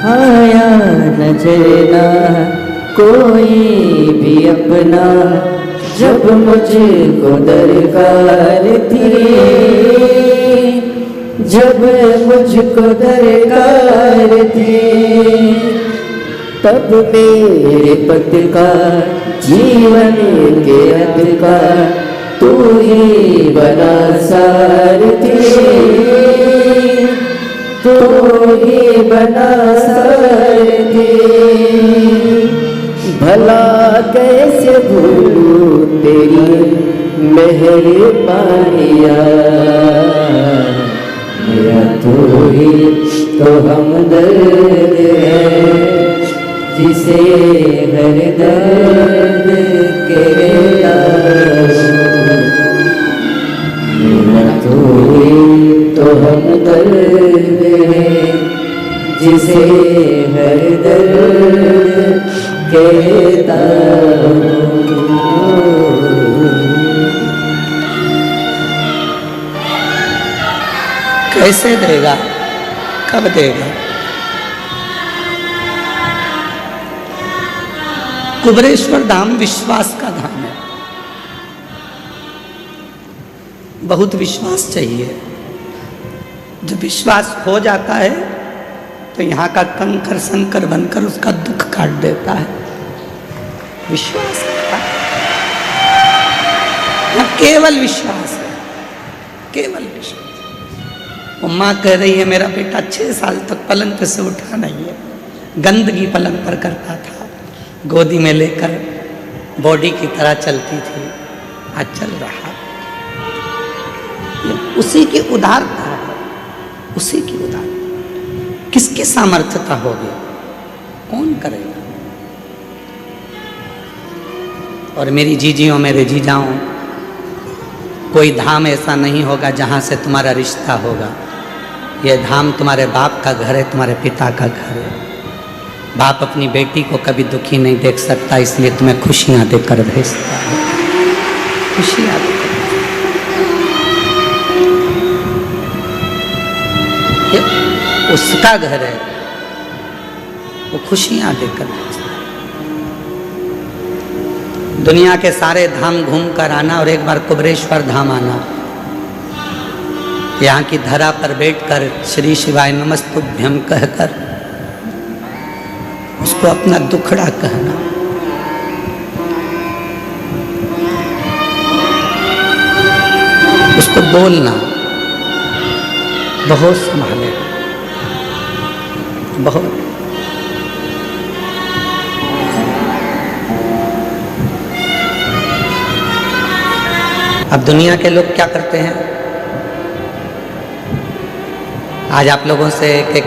आया नजरना कोई भी अपना, जब मुझको दरकार थी, जब मुझको दरकार थी, तब मेरे पत्रकार जीवन के अधिकार तू ही बना सारथी, तू ही बना सारथी। भला कैसे भूलूं तेरी मेहरबानियाँ, मेरा तू ही तो हमदर्द है, जिसे हर दर्द कहता हूँ। मेरा तू ही तो हमदर्द है, जिसे हर दर्द कहता हूँ। कैसे देगा, कब देगा? कुबरेश्वर धाम विश्वास का धाम है। बहुत विश्वास चाहिए। जब विश्वास हो जाता है तो यहाँ का कंकर संकर बनकर उसका दुख काट देता है। विश्वास का केवल विश्वास है, केवल विश्वास। वो माँ कह रही है मेरा बेटा 6 साल तक पलंग पे से उठा नहीं है, गंदगी पलंग पर करता था, गोदी में लेकर बॉडी की तरह चलती थी, आज चल रहा। ये उसी की उदारता है, उसी की उदारता। किसकी सामर्थ्यता होगी? कौन करेगा? और मेरी जीजियों, मेरे जीजाओं, कोई धाम ऐसा नहीं होगा जहां से तुम्हारा रिश्ता होगा। यह धाम तुम्हारे बाप का घर है, तुम्हारे पिता का घर है। बाप अपनी बेटी को कभी दुखी नहीं देख सकता, इसलिए तुम्हें खुशियां देकर भेजता है, खुशियां देकर। ये उसका घर है, वो खुशियां देकर भेजता है। दुनिया के सारे धाम घूम कर आना और एक बार कुबरेश्वर धाम आना, यहाँ की धरा पर बैठकर श्री शिवाय नमस्तुभ्यम कहकर उसको अपना दुखड़ा कहना। उसको बोलना, बहुत संभालेगा, बहुत। अब दुनिया के लोग क्या करते हैं? आज आप लोगों से एक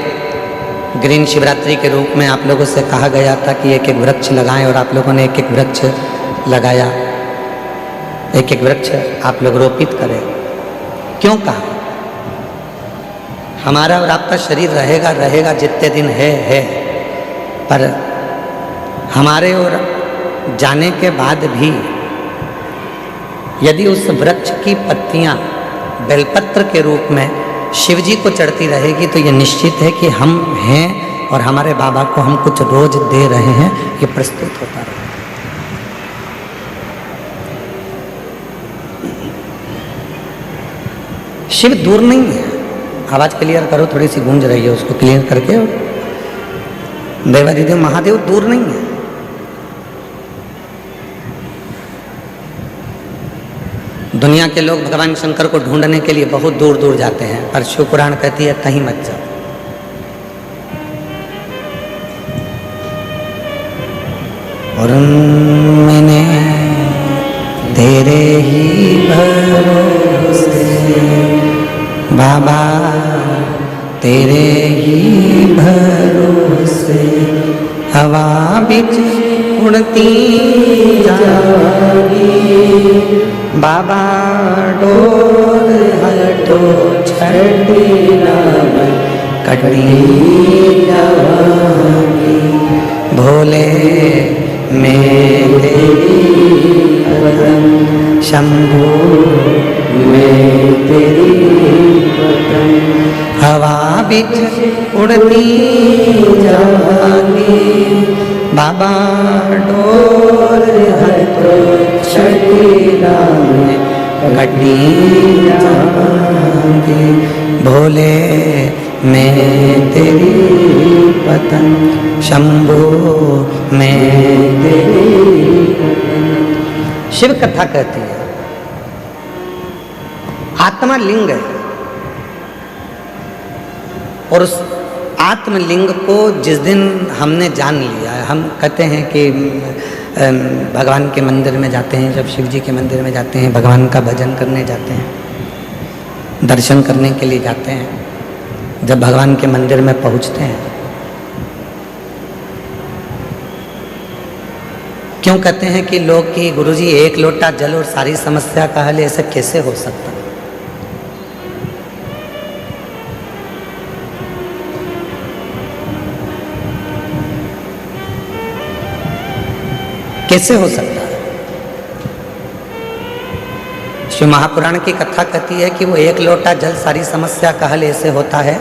ग्रीन शिवरात्रि के रूप में आप लोगों से कहा गया था कि एक एक वृक्ष लगाएं, और आप लोगों ने एक एक वृक्ष लगाया, एक एक वृक्ष आप लोग रोपित करें। क्यों कहा? हमारा और आपका शरीर रहेगा रहेगा जितने दिन है, पर हमारे और जाने के बाद भी यदि उस वृक्ष की पत्तियां बेलपत्र के रूप में शिव जी को चढ़ती रहेगी तो ये निश्चित है कि हम हैं और हमारे बाबा को हम कुछ रोज दे रहे हैं, ये प्रस्तुत होता रहे। शिव दूर नहीं है। आवाज क्लियर करो, थोड़ी सी गूंज रही है, उसको क्लियर करके। देवादिदेव महादेव दूर नहीं है। दुनिया के लोग भगवान शंकर को ढूंढने के लिए बहुत दूर दूर जाते हैं, पर शिव पुराण कहती है कहीं मत जाओ। और मैंने तेरे ही भरोसे बाबा, तेरे ही भरोसे हवा बिच उड़ती जागी, बाबा डोर हटो छठी नाम कटनी जागी, भोले मेरे पदम शंभु मैं तेरी पतंग हवा बिच उड़ती जाऊंगी बाबा डोर है तो छठीला में कटी जाऊंगी भोले मैं तेरी पतंग शंभो मैं तेरी पतंग। शिव कथा कहती है आत्मा लिंग है और उस आत्मलिंग को जिस दिन हमने जान लिया है, हम कहते हैं कि भगवान के मंदिर में जाते हैं, जब शिव जी के मंदिर में जाते हैं, भगवान का भजन करने जाते हैं, दर्शन करने के लिए जाते हैं, जब भगवान के मंदिर में पहुंचते हैं, क्यों कहते हैं कि लोग कि गुरुजी एक लोटा जल और सारी समस्या का हल, ऐसा कैसे हो सकता? कैसे हो सकता है? शिव महापुराण की कथा कहती है कि वो एक लोटा जल सारी समस्या का हल ऐसे होता है।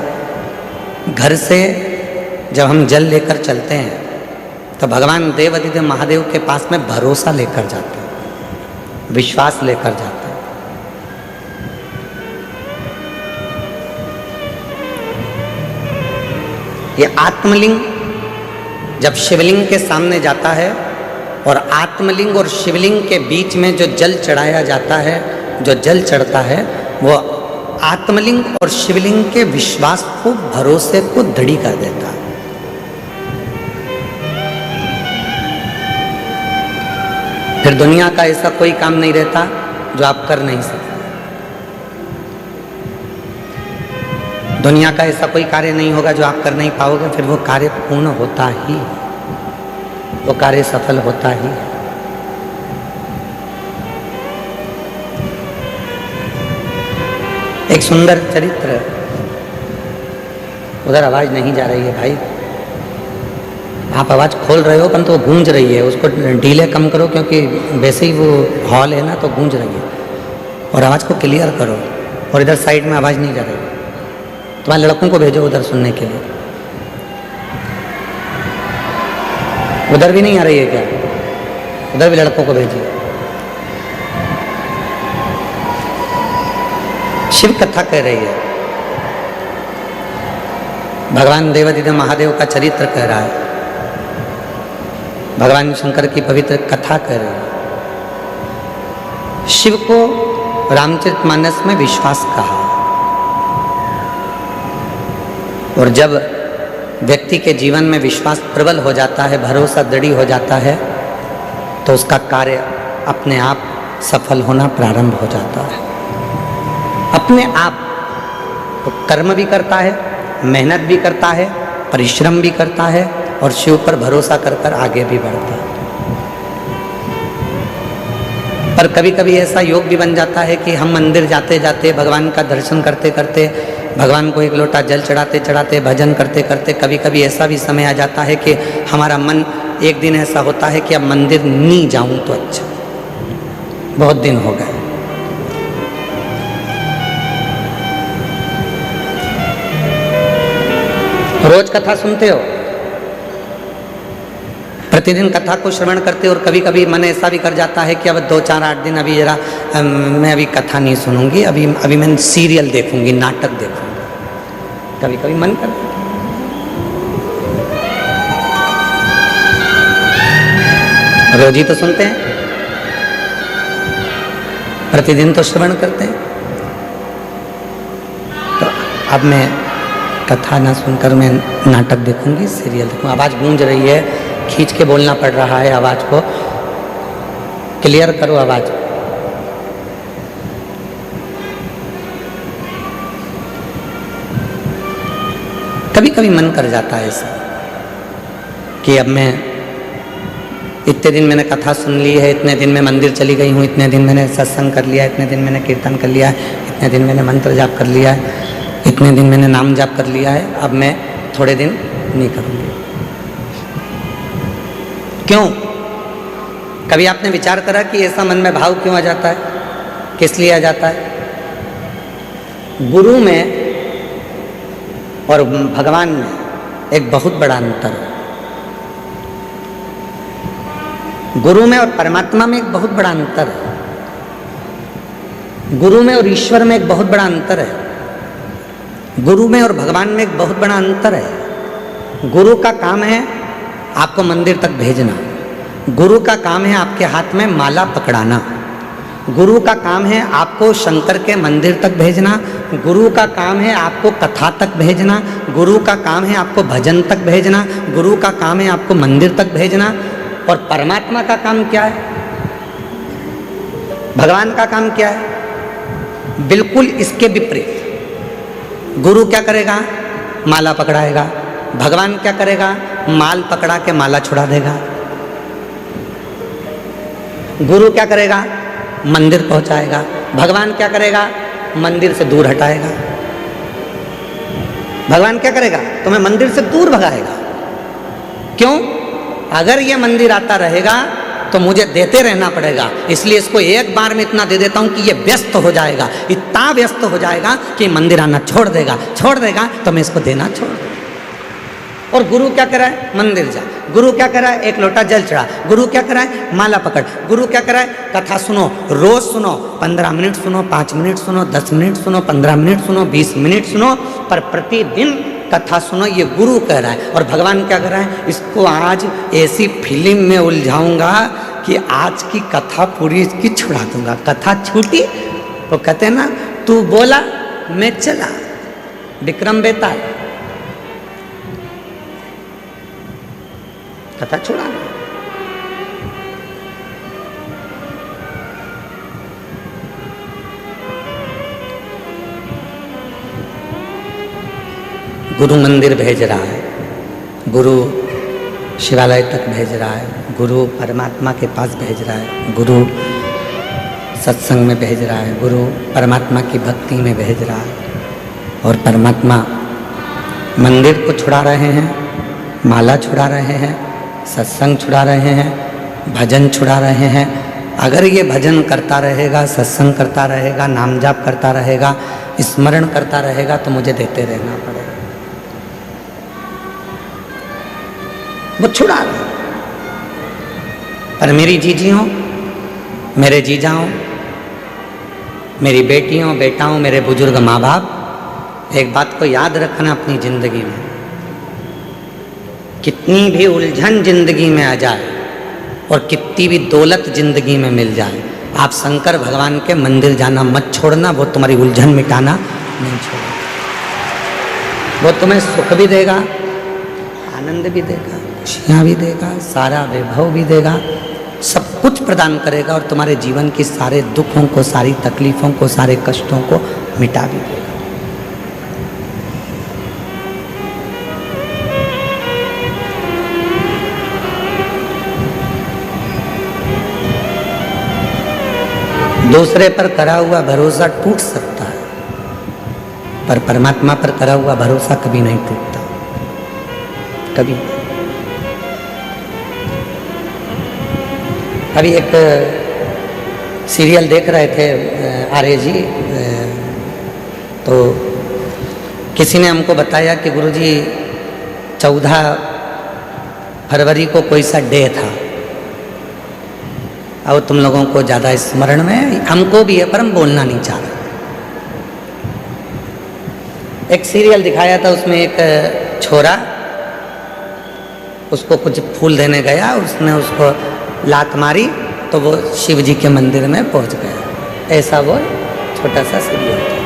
घर से जब हम जल लेकर चलते हैं तो भगवान देवाधिदेव महादेव के पास में भरोसा लेकर जाते हैं, विश्वास लेकर जाते हैं। ये आत्मलिंग जब शिवलिंग के सामने जाता है और आत्मलिंग और शिवलिंग के बीच में जो जल चढ़ाया जाता है, जो जल चढ़ता है, वो आत्मलिंग और शिवलिंग के विश्वास को, भरोसे को दृढ़ कर देता है। फिर दुनिया का ऐसा कोई काम नहीं रहता जो आप कर नहीं सकते। दुनिया का ऐसा कोई कार्य नहीं होगा जो आप कर नहीं पाओगे, फिर वो कार्य पूर्ण होता ही, वो कार्य सफल होता ही। एक सुंदर चरित्र, उधर आवाज नहीं जा रही है भाई, आप आवाज खोल रहे हो परंतु वो गूंज रही है, उसको डीले कम करो क्योंकि वैसे ही वो हॉल है ना तो गूंज रही है, और आवाज को क्लियर करो। और इधर साइड में आवाज नहीं जा रही, तुम्हारे लड़कों को भेजो उधर सुनने के लिए। उधर भी नहीं आ रही है क्या? उधर भी लड़कों को भेजिए। शिव कथा कह रही है, भगवान देवाधिदेव महादेव का चरित्र कह रहा है, भगवान शंकर की पवित्र कथा कह रही है। शिव को रामचरितमानस में विश्वास कहा, और जब व्यक्ति के जीवन में विश्वास प्रबल हो जाता है, भरोसा दृढ़ हो जाता है, तो उसका कार्य अपने आप सफल होना प्रारंभ हो जाता है। अपने आप वो कर्म भी करता है, मेहनत भी करता है, परिश्रम भी करता है, और शिव पर भरोसा कर कर आगे भी बढ़ता है। पर कभी कभी ऐसा योग भी बन जाता है कि हम मंदिर जाते जाते, भगवान का दर्शन करते करते, भगवान को एक लोटा जल चढ़ाते चढ़ाते, भजन करते करते, कभी कभी ऐसा भी समय आ जाता है कि हमारा मन, एक दिन ऐसा होता है कि अब मंदिर नहीं जाऊं तो अच्छा, बहुत दिन हो गए। रोज कथा सुनते हो, प्रतिदिन कथा को श्रवण करते हो, और कभी कभी मन ऐसा भी कर जाता है कि अब 2-4-8 दिन अभी जरा मैं अभी कथा नहीं सुनूंगी, अभी मैं सीरियल देखूंगी, नाटक देखूंगी, कभी कभी मन करता है। रोज ही तो सुनते हैं, प्रतिदिन तो श्रवण करते हैं। तो अब मैं कथा ना सुनकर मैं नाटक देखूंगी, सीरियल देखूंगी। आवाज गूंज रही है, खींच के बोलना पड़ रहा है, आवाज को क्लियर करो आवाज। कभी कभी मन कर जाता है ऐसा कि अब मैं इतने दिन मैंने कथा सुन ली है, इतने दिन मैं मंदिर चली गई हूँ, इतने दिन मैंने सत्संग कर लिया, इतने दिन मैंने कीर्तन कर लिया है, इतने दिन मैंने मंत्र जाप कर लिया है, इतने दिन मैंने नाम जाप कर लिया है, अब मैं थोड़े दिन नहीं करूँगी। क्यों? कभी आपने विचार करा कि ऐसा मन में भाव क्यों आ जाता है? किस लिए आ जाता है? गुरु में और भगवान में एक बहुत बड़ा अंतर है। गुरु में और परमात्मा में एक बहुत बड़ा अंतर है। गुरु में और ईश्वर में एक बहुत बड़ा अंतर है। गुरु में और भगवान में एक बहुत बड़ा अंतर है। गुरु का काम है आपको मंदिर तक भेजना। गुरु का काम है आपके हाथ में माला पकड़ाना। गुरु का काम है आपको शंकर के मंदिर तक भेजना। गुरु का काम है आपको कथा तक भेजना। गुरु का काम है आपको भजन तक भेजना। गुरु का काम है आपको मंदिर तक भेजना। और परमात्मा का काम क्या है? भगवान का काम क्या है? बिल्कुल इसके विपरीत। गुरु क्या करेगा? माला पकड़ाएगा। भगवान क्या करेगा? माल पकड़ा के माला छुड़ा देगा। गुरु क्या करेगा? मंदिर पहुंचाएगा। भगवान क्या करेगा? मंदिर से दूर हटाएगा। भगवान क्या करेगा? तुम्हें मंदिर से दूर भगाएगा। क्यों? अगर ये मंदिर आता रहेगा तो मुझे देते रहना पड़ेगा, इसलिए इसको एक बार में इतना दे देता हूं कि ये व्यस्त हो जाएगा, इतना व्यस्त हो जाएगा कि मंदिर आना छोड़ देगा तो मैं इसको देना छोड़ दूंगा। और गुरु क्या करा है? मंदिर जा। गुरु क्या करा है? एक लोटा जल चढ़ा। गुरु क्या करा है? माला पकड़। गुरु क्या करा है? कथा सुनो, रोज सुनो, 15 मिनट सुनो, 5 मिनट सुनो, 10 मिनट सुनो, 15 मिनट सुनो, 20 मिनट सुनो, पर प्रतिदिन कथा सुनो। ये गुरु कह रहा है। और भगवान क्या कर रहा है? इसको आज ऐसी फिल्म में उलझाऊंगा कि आज की कथा पूरी इसकी छुड़ा दूंगा। कथा छूटी तो कहते ना, तू बोला मैं चला, विक्रम बेताल। कथा छुड़ा। गुरु मंदिर भेज रहा है, गुरु शिवालय तक भेज रहा है, गुरु परमात्मा के पास भेज रहा है, गुरु सत्संग में भेज रहा है, गुरु परमात्मा की भक्ति में भेज रहा है। और परमात्मा मंदिर को छुड़ा रहे हैं, माला छुड़ा रहे हैं, सत्संग छुड़ा रहे हैं, भजन छुड़ा रहे हैं। अगर ये भजन करता रहेगा, सत्संग करता रहेगा, नाम जाप करता रहेगा, स्मरण करता रहेगा तो मुझे देते रहना पड़ेगा। वो छुड़ा रहे। पर मेरी जीजियों, मेरे जीजाओं, मेरी बेटियों, बेटाओं, मेरे बुजुर्ग माँ बाप, एक बात को याद रखना अपनी जिंदगी में, कितनी भी उलझन जिंदगी में आ जाए और कितनी भी दौलत जिंदगी में मिल जाए, आप शंकर भगवान के मंदिर जाना मत छोड़ना। वो तुम्हारी उलझन मिटाना नहीं छोड़ेगा। वो तुम्हें सुख भी देगा, आनंद भी देगा, खुशियाँ भी देगा, सारा वैभव भी देगा, सब कुछ प्रदान करेगा और तुम्हारे जीवन के सारे दुखों को, सारी तकलीफों को, सारे कष्टों को मिटा भी देगा। दूसरे पर करा हुआ भरोसा टूट सकता है, पर परमात्मा पर करा हुआ भरोसा कभी नहीं टूटता, कभी। अभी एक सीरियल देख रहे थे आर्य जी, तो किसी ने हमको बताया कि गुरुजी 14 फरवरी को कोई सा डे था, और तुम लोगों को ज़्यादा स्मरण में, हमको भी है पर हम बोलना नहीं चाह रहे। एक सीरियल दिखाया था, उसमें एक छोरा उसको कुछ फूल देने गया, उसने उसको लात मारी तो वो शिव जी के मंदिर में पहुंच गया। ऐसा वो छोटा सा सीरियल था।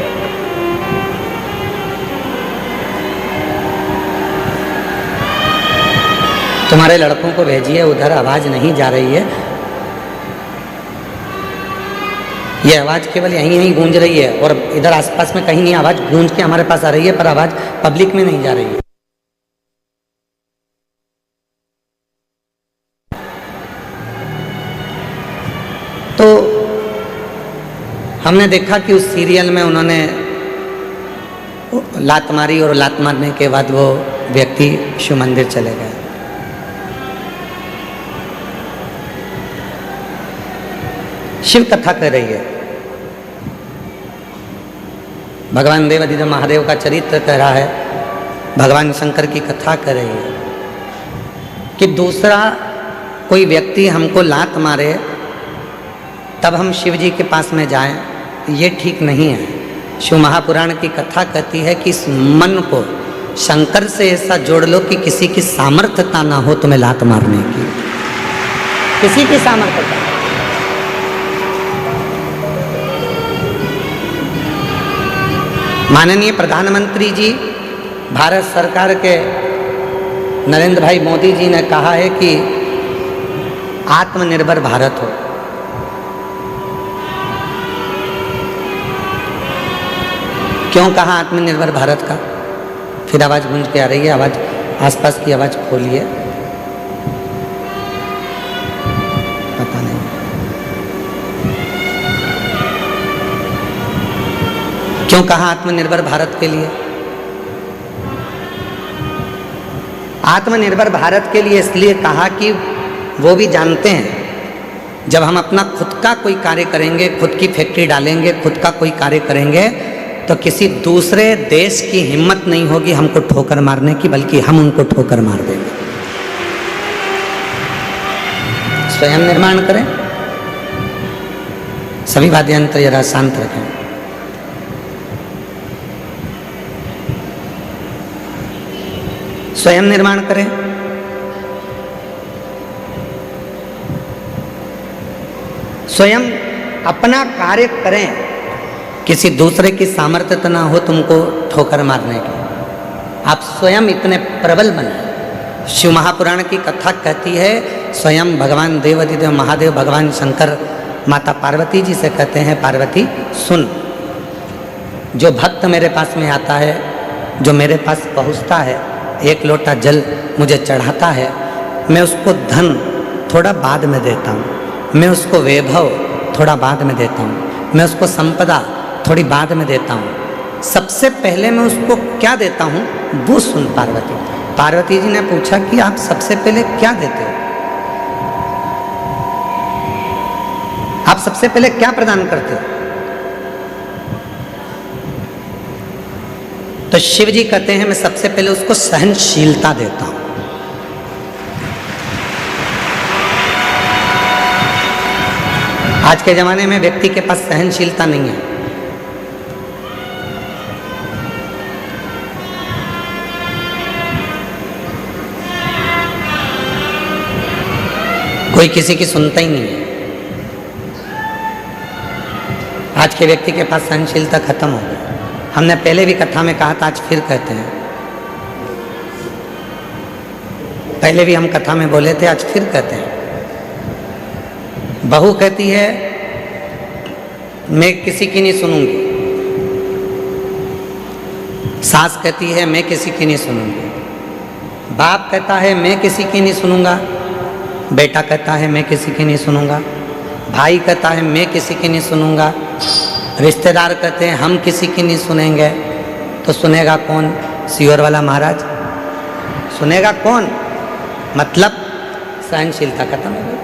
तुम्हारे लड़कों को भेजिए, उधर आवाज़ नहीं जा रही है। ये आवाज़ केवल यहीं गूंज रही है और इधर आसपास में कहीं नहीं आवाज़ गूंज के हमारे पास आ रही है, पर आवाज़ पब्लिक में नहीं जा रही है। तो हमने देखा कि उस सीरियल में उन्होंने लात मारी और लात मारने के बाद वो व्यक्ति शिव मंदिर चले गए। शिव कथा कर रही है, भगवान देवादिदेव महादेव का चरित्र कह रहा है, भगवान शंकर की कथा कर रही है कि दूसरा कोई व्यक्ति हमको लात मारे तब हम शिव जी के पास में जाएं, ये ठीक नहीं है। शिव महापुराण की कथा कहती है कि इस मन को शंकर से ऐसा जोड़ लो कि किसी की सामर्थ्यता ना हो तुम्हें लात मारने की, किसी की सामर्थ्यता। माननीय प्रधानमंत्री जी, भारत सरकार के नरेंद्र भाई मोदी जी ने कहा है कि आत्मनिर्भर भारत हो। क्यों कहा आत्मनिर्भर भारत का? फिर आवाज गूंज के आ रही है, आवाज आसपास की आवाज खोलिए। पता नहीं क्यों कहा आत्मनिर्भर भारत के लिए। आत्मनिर्भर भारत के लिए इसलिए कहा कि वो भी जानते हैं जब हम अपना खुद का कोई कार्य करेंगे, खुद की फैक्ट्री डालेंगे, खुद का कोई कार्य करेंगे, तो किसी दूसरे देश की हिम्मत नहीं होगी हमको ठोकर मारने की, बल्कि हम उनको ठोकर मार देंगे। स्वयं निर्माण करें। सभी वाद्य यंत्र जरा शांत रखें। स्वयं निर्माण करें। स्वयं अपना कार्य करें, किसी दूसरे की सामर्थ्य ना हो तुमको ठोकर मारने की। आप स्वयं इतने प्रबल बने। शिव महापुराण की कथा कहती है, स्वयं भगवान देवादिदेव महादेव भगवान शंकर माता पार्वती जी से कहते हैं, पार्वती सुन, जो भक्त मेरे पास में आता है, जो मेरे पास पहुँचता है, एक लोटा जल मुझे चढ़ाता है, मैं उसको धन थोड़ा बाद में देता हूँ, मैं उसको वैभव थोड़ा बाद में देता हूँ, मैं उसको संपदा थोड़ी बाद में देता हूँ। सबसे पहले मैं उसको क्या देता हूँ वो सुन पार्वती। पार्वती जी ने पूछा कि आप सबसे पहले क्या देते हो, आप सबसे पहले क्या प्रदान करते हो? तो शिव जी कहते हैं मैं सबसे पहले उसको सहनशीलता देता हूं। आज के जमाने में व्यक्ति के पास सहनशीलता नहीं है। कोई किसी की सुनता ही नहीं है। आज के व्यक्ति के पास सहनशीलता खत्म हो गई। हमने पहले भी कथा में कहा था, आज फिर कहते हैं। पहले भी हम कथा में बोले थे, आज फिर कहते हैं। बहू कहती है मैं किसी की नहीं सुनूंगी, सास कहती है मैं किसी की नहीं सुनूंगी, बाप कहता है मैं किसी की नहीं सुनूंगा, बेटा कहता है मैं किसी की नहीं सुनूंगा, भाई कहता है मैं किसी की नहीं सुनूंगा, रिश्तेदार कहते हैं हम किसी की नहीं सुनेंगे। तो सुनेगा कौन? सियोर वाला महाराज सुनेगा कौन? मतलब सहनशीलता खत्म हो गई।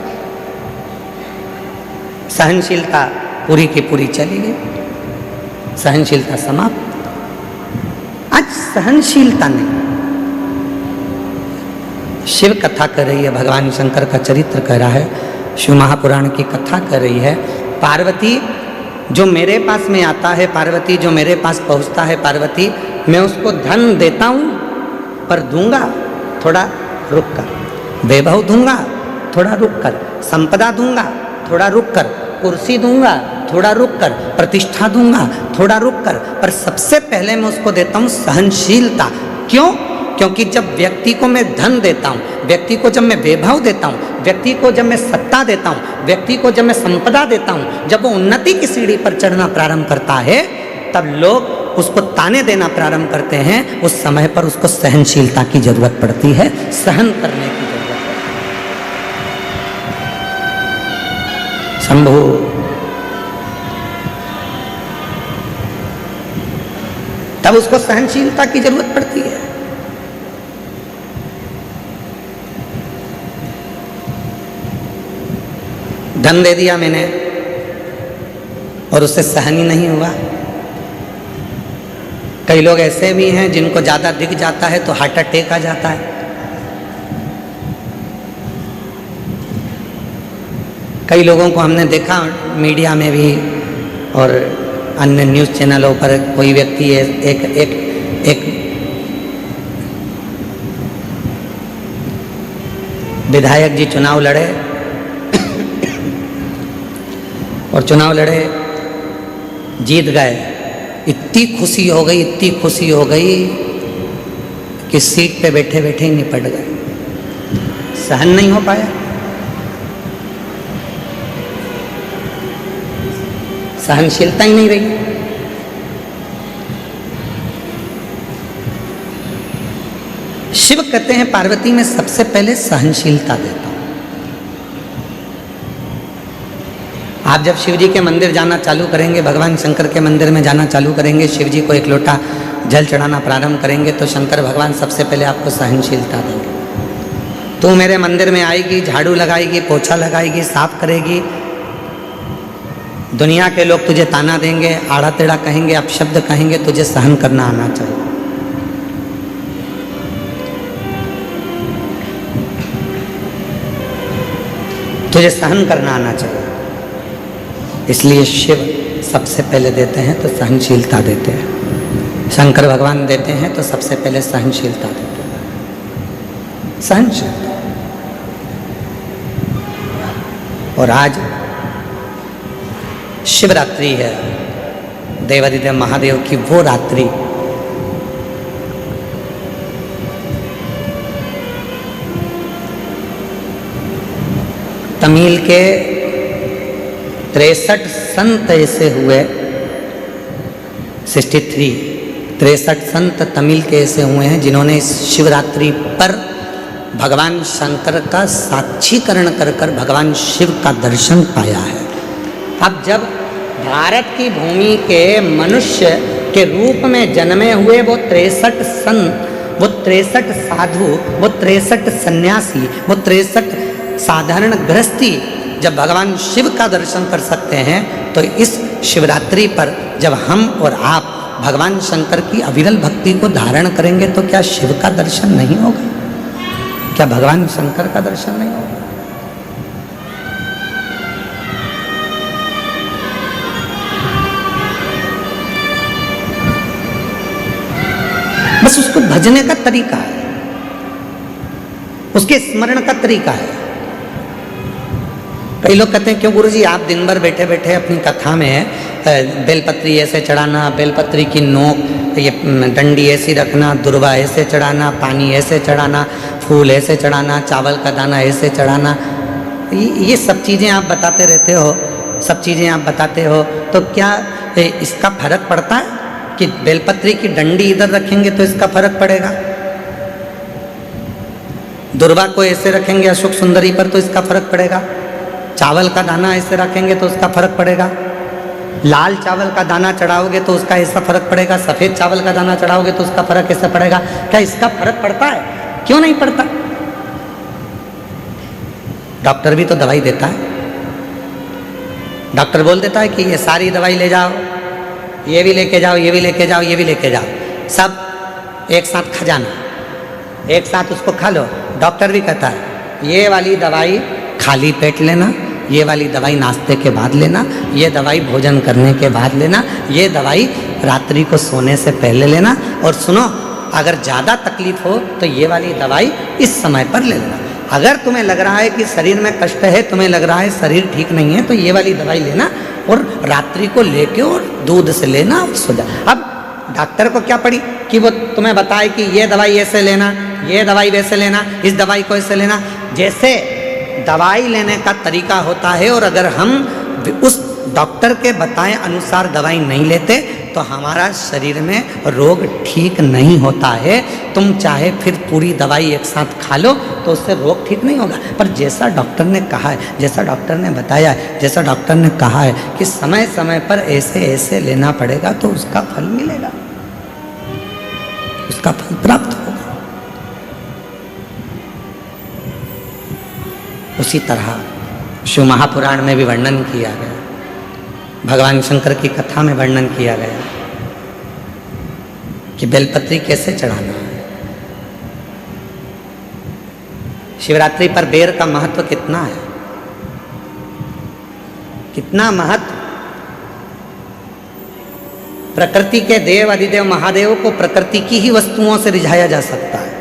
सहनशीलता पूरी की पूरी चली गई, सहनशीलता समाप्त। आज सहनशीलता नहीं। शिव कथा कर रही है, भगवान शंकर का चरित्र कर रहा है, शिव महापुराण की कथा कर रही है। पार्वती जो मेरे पास में आता है, पार्वती जो मेरे पास पहुंचता है, पार्वती मैं उसको धन देता हूं, पर दूंगा थोड़ा रुक कर, वैभव दूंगा थोड़ा रुक कर, संपदा दूंगा थोड़ा रुक कर, कुर्सी दूंगा थोड़ा रुक कर, प्रतिष्ठा दूंगा थोड़ा रुक कर, पर सबसे पहले मैं उसको देता हूं सहनशीलता। क्यों? क्योंकि जब व्यक्ति को मैं धन देता हूँ, व्यक्ति को जब मैं वैभव देता हूँ, व्यक्ति को जब मैं सत्ता देता हूँ, व्यक्ति को जब मैं संपदा देता हूँ, जब वो उन्नति की सीढ़ी पर चढ़ना प्रारंभ करता है, तब लोग उसको ताने देना प्रारंभ करते हैं। उस समय पर उसको सहनशीलता की जरूरत पड़ती है, सहन करने की जरूरत है। शंभु तब उसको सहनशीलता की जरूरत पड़ती है। धन दे दिया मैंने और उससे सहन ही नहीं हुआ, कई लोग ऐसे भी हैं जिनको ज़्यादा दिख जाता है तो हार्ट अटैक आ जाता है। कई लोगों को हमने देखा मीडिया में भी और अन्य न्यूज़ चैनलों पर, कोई व्यक्ति एक विधायक जी चुनाव लड़े और चुनाव लड़े, जीत गए। इतनी खुशी हो गई कि सीट पे बैठे बैठे ही निपट गए, सहन नहीं हो पाया। सहनशीलता ही नहीं रही। शिव कहते हैं पार्वती में सबसे पहले सहनशीलता देता हूं। आप जब शिव जी के मंदिर जाना चालू करेंगे, भगवान शंकर के मंदिर में जाना चालू करेंगे, शिव जी को एक लोटा जल चढ़ाना प्रारंभ करेंगे तो शंकर भगवान सबसे पहले आपको सहनशीलता देंगे। तू मेरे मंदिर में आएगी, झाड़ू लगाएगी, पोछा लगाएगी, साफ करेगी, दुनिया के लोग तुझे ताना देंगे, आड़ा टेढ़ा कहेंगे, अपशब्द कहेंगे, तुझे सहन करना आना चाहिए। तुझे सहन करना आना चाहिए। इसलिए शिव सबसे पहले देते हैं तो सहनशीलता देते हैं। शंकर भगवान देते हैं तो सबसे पहले सहनशीलता देते हैं। सहनशीलता। और आज शिवरात्रि है, देवादिदेव महादेव की वो रात्रि तमिल के 63 संत ऐसे हुए, 63 संत तमिल के ऐसे हुए हैं जिन्होंने इस शिवरात्रि पर भगवान शंकर का साक्षीकरण कर भगवान शिव का दर्शन पाया है। अब जब भारत की भूमि के मनुष्य के रूप में जन्मे हुए वो 63 संत, वो 63 साधु, वो 63 सन्यासी, वो 63 साधारण गृहस्थी जब भगवान शिव का दर्शन कर सकते हैं तो इस शिवरात्रि पर जब हम और आप भगवान शंकर की अविरल भक्ति को धारण करेंगे तो क्या शिव का दर्शन नहीं होगा? क्या भगवान शंकर का दर्शन नहीं होगा? बस उसको भजने का तरीका है, उसके स्मरण का तरीका है। कई लोग कहते हैं क्यों गुरुजी आप दिन भर बैठे बैठे अपनी कथा में बेलपत्री ऐसे चढ़ाना, बेलपत्री की नोक ये डंडी ऐसी रखना, दुर्वा ऐसे चढ़ाना, पानी ऐसे चढ़ाना, फूल ऐसे चढ़ाना, चावल का दाना ऐसे चढ़ाना, ये सब चीज़ें आप बताते रहते हो, सब चीज़ें आप बताते हो, तो क्या इसका फर्क पड़ता है कि बेलपत्री की डंडी इधर रखेंगे तो इसका फर्क पड़ेगा, दुर्वा को ऐसे रखेंगे अशोक सुंदरी पर तो इसका फर्क पड़ेगा, चावल का दाना ऐसे रखेंगे तो उसका फर्क पड़ेगा, लाल चावल का दाना चढ़ाओगे तो उसका ऐसा फर्क पड़ेगा, सफ़ेद चावल का दाना चढ़ाओगे तो उसका फर्क ऐसा पड़ेगा? क्या इसका फर्क पड़ता है? क्यों नहीं पड़ता? डॉक्टर भी तो दवाई देता है, डॉक्टर बोल देता है कि ये सारी दवाई ले जाओ, ये भी लेके जाओ, ये भी लेके जाओ, ये भी लेके जाओ, सब एक साथ खा जाना, एक साथ उसको खा लो। डॉक्टर भी कहता है ये वाली दवाई खाली पेट लेना, ये वाली दवाई नाश्ते के बाद लेना, ये दवाई भोजन करने के बाद लेना, ये दवाई रात्रि को सोने से पहले लेना, और सुनो अगर ज़्यादा तकलीफ हो तो ये वाली दवाई इस समय पर ले लेना। अगर तुम्हें लग रहा है कि शरीर में कष्ट है, तुम्हें लग रहा है शरीर ठीक नहीं है, तो ये वाली दवाई लेना और रात्रि को लेके और दूध से लेना और सो जा। अब डॉक्टर को क्या पड़ी कि वो तुम्हें बताए कि ये दवाई ऐसे लेना, ये दवाई वैसे लेना, इस दवाई को ऐसे लेना। जैसे दवाई लेने का तरीका होता है और अगर हम उस डॉक्टर के बताए अनुसार दवाई नहीं लेते तो हमारा शरीर में रोग ठीक नहीं होता है। तुम चाहे फिर पूरी दवाई एक साथ खा लो तो उससे रोग ठीक नहीं होगा, पर जैसा डॉक्टर ने कहा है, जैसा डॉक्टर ने बताया है, जैसा डॉक्टर ने कहा है कि समय समय पर ऐसे ऐसे लेना पड़ेगा तो उसका फल मिलेगा, उसका फल प्राप्त होगा। उसी तरह शिव महापुराण में भी वर्णन किया गया, भगवान शंकर की कथा में वर्णन किया गया कि बेलपत्री कैसे चढ़ाना है। शिवरात्रि पर बेर का महत्व कितना है, कितना महत्व। प्रकृति के देव अधिदेव महादेव को प्रकृति की ही वस्तुओं से रिझाया जा सकता है।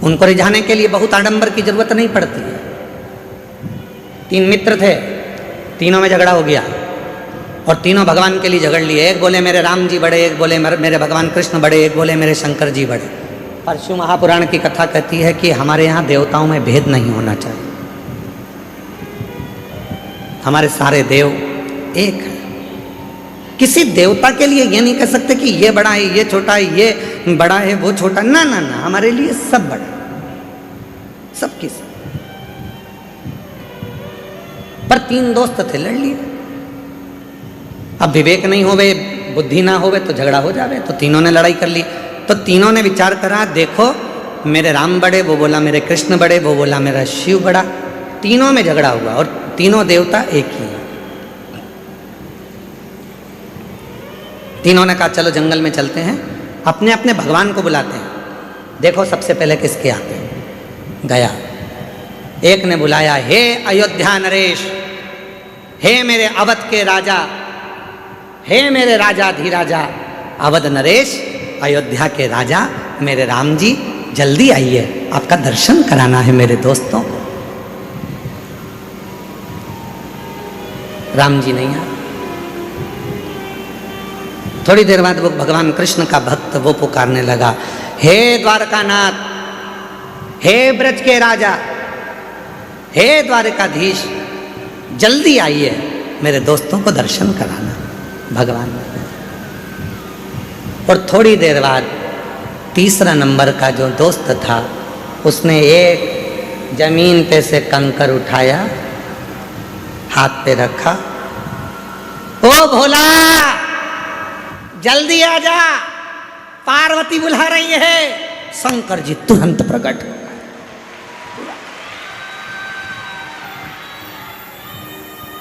उनको रिझाने के लिए बहुत आडंबर की जरूरत नहीं पड़ती है। 3 मित्र थे, तीनों में झगड़ा हो गया और तीनों भगवान के लिए झगड़ लिए। एक बोले मेरे राम जी बड़े, एक बोले मेरे भगवान कृष्ण बड़े, एक बोले मेरे शंकर जी बड़े। परशु महापुराण की कथा कहती है कि हमारे यहाँ देवताओं में भेद नहीं होना चाहिए, हमारे सारे देव एक है। किसी देवता के लिए ये नहीं कह सकते कि ये बड़ा है, ये छोटा है, ये बड़ा है, वो छोटा। ना ना ना, हमारे लिए सब बड़ा, सब की सब। पर 3 दोस्त थे, लड़ लिए। अब विवेक नहीं होवे, बुद्धि ना होवे तो झगड़ा हो जावे। तो तीनों ने लड़ाई कर ली। तो तीनों ने विचार करा, देखो मेरे राम बड़े, वो बोला मेरे कृष्ण बड़े, वो बोला मेरा शिव बड़ा। तीनों में झगड़ा हुआ और तीनों देवता एक ही हैं। तीनों ने कहा चलो जंगल में चलते हैं, अपने अपने भगवान को बुलाते हैं, देखो सबसे पहले किसके आते हैं। गया, एक ने बुलाया, हे अयोध्या नरेश, हे मेरे अवध के राजा, हे मेरे राजा धीराजा, अवध नरेश, अयोध्या के राजा मेरे राम जी, जल्दी आइए, आपका दर्शन कराना है मेरे दोस्तों को। राम जी नहीं आए। थोड़ी देर बाद वो भगवान कृष्ण का भक्त वो पुकारने लगा, हे द्वारकानाथ, हे ब्रज के राजा, हे द्वारकाधीश, जल्दी आइए, मेरे दोस्तों को दर्शन कराना। भगवान। और थोड़ी देर बाद तीसरा नंबर का जो दोस्त था, उसने एक जमीन पे से कंकर उठाया, हाथ पे रखा, ओ भोला जल्दी आ जा, पार्वती बुला रही है। शंकर जी तुरंत प्रकट हो गए।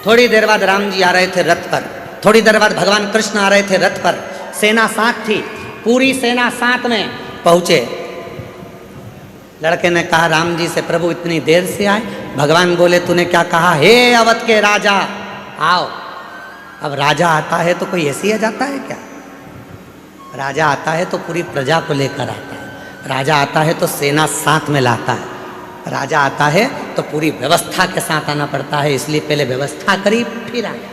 थोड़ी देर बाद राम जी आ रहे थे रथ पर, थोड़ी देर बाद भगवान कृष्ण आ रहे थे रथ पर। सेना साथ थी, पूरी सेना साथ में पहुंचे। लड़के ने कहा राम जी से, प्रभु इतनी देर से आए? भगवान बोले तूने क्या कहा? हे अवध के राजा आओ। अब राजा आता है तो कोई ऐसे ही आ जाता है क्या? राजा आता है तो पूरी प्रजा को लेकर आता है, राजा आता है तो सेना साथ में लाता है, राजा आता है तो पूरी व्यवस्था के साथ आना पड़ता है। इसलिए पहले व्यवस्था करी फिर आया।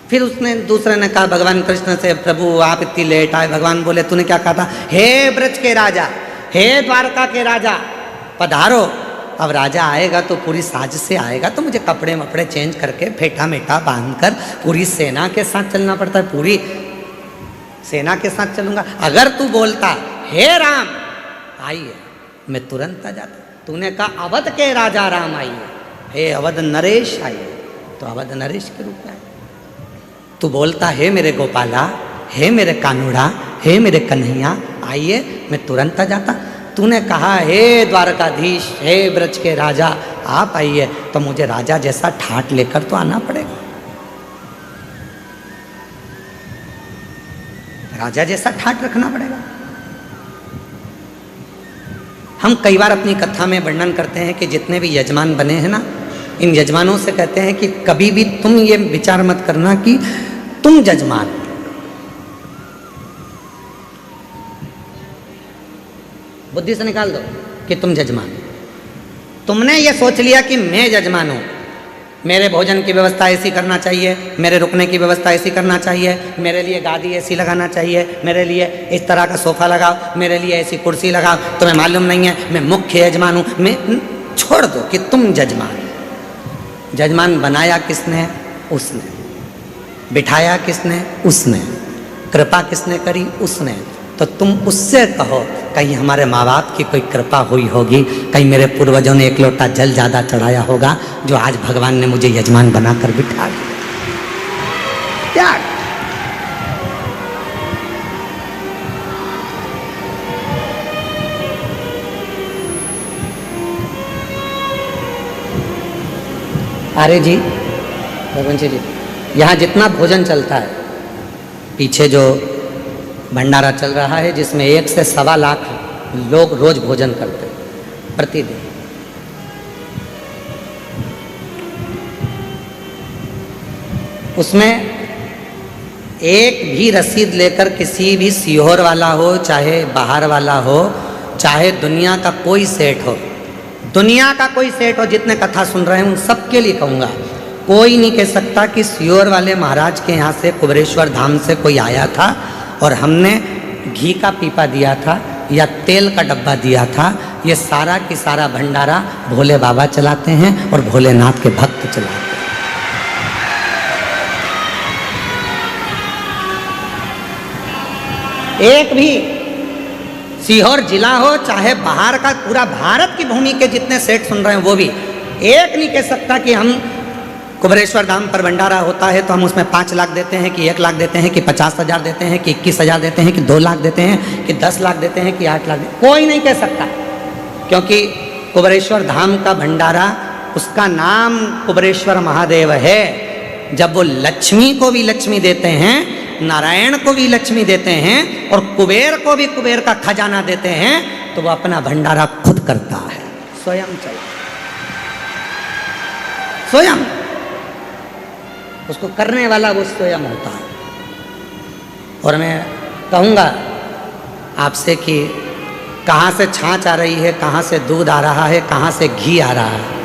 फिर उसने दूसरे ने कहा भगवान कृष्ण से, प्रभु आप इतनी लेट आए। भगवान बोले तूने क्या कहा था? हे ब्रज के राजा, हे द्वारका के राजा पधारो। अब राजा आएगा तो पूरी साज से आएगा, तो मुझे कपड़े वपड़े चेंज करके फेटा मेटा बांध कर पूरी सेना के साथ चलना पड़ता है, पूरी सेना के साथ चलूंगा। अगर तू बोलता हे राम आइए, मैं तुरंत आ जाता। तूने कहा अवध के राजा राम आइए, हे अवध नरेश आइए, तो अवध नरेश के रूप में आए। तू बोलता हे मेरे गोपाला, हे मेरे कानूड़ा, हे मेरे कन्हैया आइए, मैं तुरंत आ जाता। तूने कहा हे द्वारकाधीश, हे ब्रज के राजा आप आइए, तो मुझे राजा जैसा ठाट लेकर तो आना पड़ेगा, राजा जैसा ठाट रखना पड़ेगा। हम कई बार अपनी कथा में वर्णन करते हैं कि जितने भी यजमान बने हैं ना, इन यजमानों से कहते हैं कि कभी भी तुम ये विचार मत करना कि तुम जजमान, बुद्धि से निकाल दो कि तुम जजमान। तुमने ये सोच लिया कि मैं जजमान हूं, मेरे भोजन की व्यवस्था ऐसी करना चाहिए, मेरे रुकने की व्यवस्था ऐसी करना चाहिए, मेरे लिए गादी ऐसी लगाना चाहिए, मेरे लिए इस तरह का सोफा लगाओ, मेरे लिए ऐसी कुर्सी लगाओ। तुम्हें मालूम नहीं है मैं मुख्य यजमान हूं। मैं छोड़ दो कि तुम जजमान। जजमान बनाया किसने? उसने। बिठाया किसने? उसने। कृपा किसने करी? उसने। तो तुम उससे कहो कहीं हमारे माँ बाप की कोई कृपा हुई होगी, कहीं मेरे पूर्वजों ने एक लोटा जल ज़्यादा चढ़ाया होगा, जो आज भगवान ने मुझे यजमान बनाकर बिठा दिया। अरे जी रघुवंशी जी, यहाँ जितना भोजन चलता है, पीछे जो भंडारा चल रहा है जिसमें 1 से 1.25 लाख लोग रोज भोजन करते हैं प्रतिदिन। उसमें एक भी रसीद लेकर किसी भी सीहोर वाला हो, चाहे बाहर वाला हो, चाहे दुनिया का कोई सेठ हो, दुनिया का कोई सेठ हो, जितने कथा सुन रहे हैं उन सबके लिए कहूँगा, कोई नहीं कह सकता कि सीहोर वाले महाराज के यहाँ से कुबेरेश्वर धाम से कोई आया था और हमने घी का पीपा दिया था या तेल का डब्बा दिया था। ये सारा की सारा भंडारा भोले बाबा चलाते हैं और भोलेनाथ के भक्त चलाते हैं। एक भी सीहोर जिला हो, चाहे बाहर का, पूरा भारत की भूमि के जितने सेठ सुन रहे हैं वो भी एक नहीं कह सकता कि हम कुबेरेश्वर धाम पर भंडारा होता है तो हम उसमें 5 लाख देते हैं कि 1 लाख देते हैं कि 50,000 देते हैं कि 21,000 देते हैं कि 2 लाख देते हैं कि 10 लाख देते हैं कि 8 लाख देते हैं। कोई नहीं कह सकता, क्योंकि कुबेरेश्वर धाम का भंडारा, उसका नाम कुबेरेश्वर महादेव है। जब वो लक्ष्मी को भी लक्ष्मी देते हैं, नारायण को भी लक्ष्मी देते हैं और कुबेर को भी कुबेर का खजाना देते हैं, तो वो अपना भंडारा खुद करता है, स्वयं चला, स्वयं। उसको करने वाला वो स्वयं होता है। और मैं कहूँगा आपसे कि कहाँ से छाछ आ रही है, कहाँ से दूध आ रहा है, कहाँ से घी आ रहा है,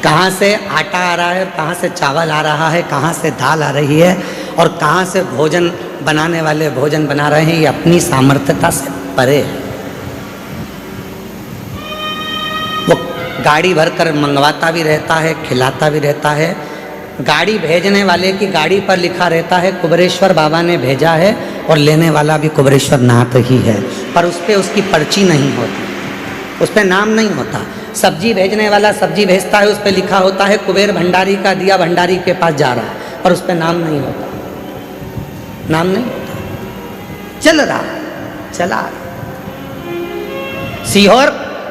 कहाँ से आटा आ रहा है, कहाँ से चावल आ रहा है, कहाँ से दाल आ रही है और कहाँ से भोजन बनाने वाले भोजन बना रहे हैं, ये अपनी सामर्थ्यता से परे है। वो गाड़ी भरकर मंगवाता भी रहता है, खिलाता भी रहता है। गाड़ी भेजने वाले की गाड़ी पर लिखा रहता है कुबेरेश्वर बाबा ने भेजा है और लेने वाला भी कुबेरेश्वर नाथ ही है, पर उस पर उसकी पर्ची नहीं होती, उस पर नाम नहीं होता। सब्जी भेजने वाला सब्जी भेजता है, उस पर लिखा होता है कुबेर भंडारी का दिया भंडारी के पास जा रहा है, पर उस पर नाम नहीं होता, नाम नहीं होता। चल रहा, चला।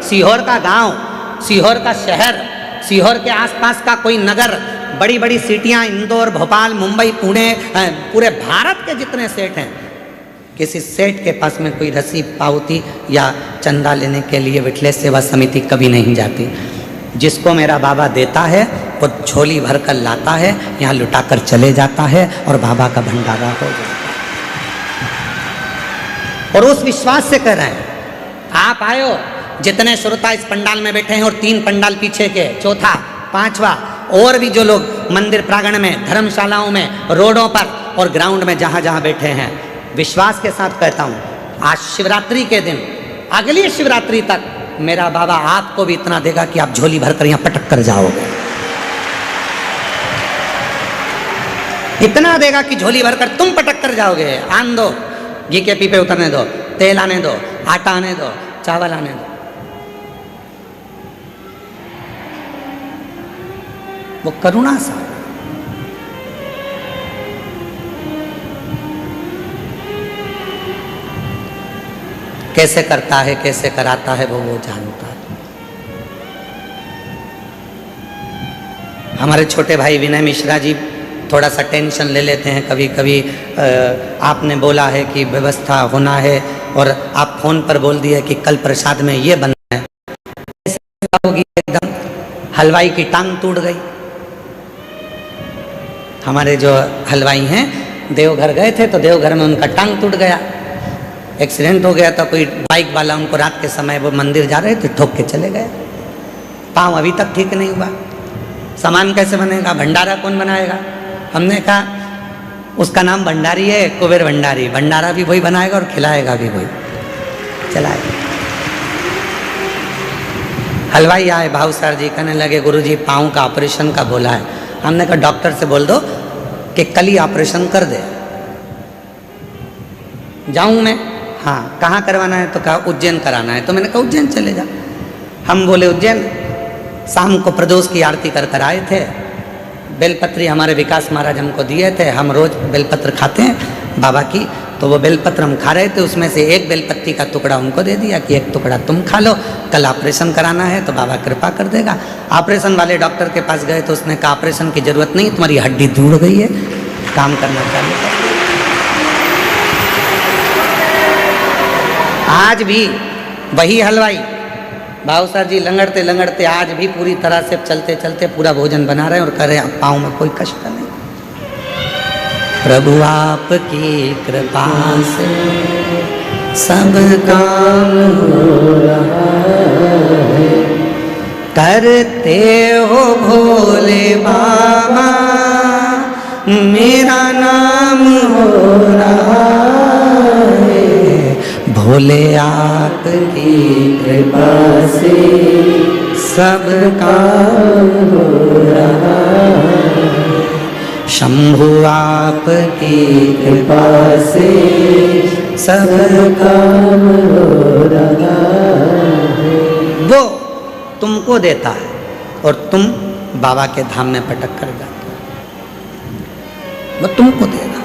सीहोर का गांव, सीहोर का शहर, सीहोर के आसपास का कोई नगर, बड़ी बड़ी सिटियां, इंदौर, भोपाल, मुंबई, पुणे, पूरे भारत के जितने सेठ हैं, किसी सेठ के पास में कोई रसीद, पावती या चंदा लेने के लिए विठलेश सेवा समिति कभी नहीं जाती। जिसको मेरा बाबा देता है वो झोली भर कर लाता है, यहाँ लुटाकर चले जाता है और बाबा का भंडारा हो जाता है। और उस विश्वास से कह रहे हैं, आप आयो, जितने श्रोता इस पंडाल में बैठे हैं और 3 पंडाल पीछे के, चौथा, 5वां, और भी जो लोग मंदिर प्रांगण में, धर्मशालाओं में, रोडों पर और ग्राउंड में जहाँ जहाँ बैठे हैं, विश्वास के साथ कहता हूँ, आज शिवरात्रि के दिन, अगली शिवरात्रि तक मेरा बाबा आपको भी इतना देगा कि आप झोली भरकर यहाँ पटक कर जाओगे। इतना देगा कि झोली भरकर तुम पटक कर जाओगे। आन दो, घी के पीपे उतरने दो, तेल आने दो, आटा आने दो, चावल आने दो। वो करुणा सा, कैसे करता है, कैसे कराता है, वो जानता है। हमारे छोटे भाई विनय मिश्रा जी थोड़ा सा टेंशन ले लेते हैं कभी कभी। आपने बोला है कि व्यवस्था होना है और आप फोन पर बोल दिए कि कल प्रसाद में ये बनना है, होगी एकदम हलवाई की टांग टूट गई। हमारे जो हलवाई हैं देवघर गए थे तो देवघर में उनका टांग टूट गया, एक्सीडेंट हो गया था। कोई बाइक वाला उनको रात के समय वो मंदिर जा रहे थे, ठोक के चले गए। पाँव अभी तक ठीक नहीं हुआ। सामान कैसे बनेगा, भंडारा कौन बनाएगा? हमने कहा उसका नाम भंडारी है, कुबेर भंडारी, भंडारा भी वही बनाएगा और खिलाएगा भी वही, चलाएगा। हलवाई आए, भाव सर जी कहने लगे गुरुजी पाँव का ऑपरेशन का बोला है। हमने कहा डॉक्टर से बोल दो कि कल ही ऑपरेशन कर दे। जाऊं मैं? हाँ। कहाँ करवाना है? तो कहा उज्जैन कराना है। तो मैंने कहा उज्जैन चले जा। हम बोले उज्जैन। शाम को प्रदोष की आरती कर कर आए थे। बेलपत्री हमारे विकास महाराज हमको दिए थे, हम रोज बेलपत्र खाते हैं बाबा की। तो वो बेलपत्र हम खा रहे थे, उसमें से एक बेलपत्ती का टुकड़ा उनको दे दिया कि एक टुकड़ा तुम खा लो, कल ऑपरेशन कराना है तो बाबा कृपा कर देगा। ऑपरेशन वाले डॉक्टर के पास गए तो उसने कहा ऑपरेशन की जरूरत नहीं, तुम्हारी हड्डी दूर गई है, काम करना चालू कर। आज भी वही हलवाई भाव सर जी लंगड़ते लंगड़ते आज भी पूरी तरह से चलते चलते पूरा भोजन बना रहे हैं और कह रहे हैं पाँव में कोई कष्ट नहीं। प्रभु आपकी कृपा से सब काम हो रहा है, करते हो भोले बाबा मेरा नाम हो रहा है, भोले आपकी कृपा से सब काम हो रहा है, शंभु आपकी कृपा से सब काम हो रहा है। वो तुमको देता है और तुम बाबा के धाम में पटक कर जाते हो, वो तुमको देगा।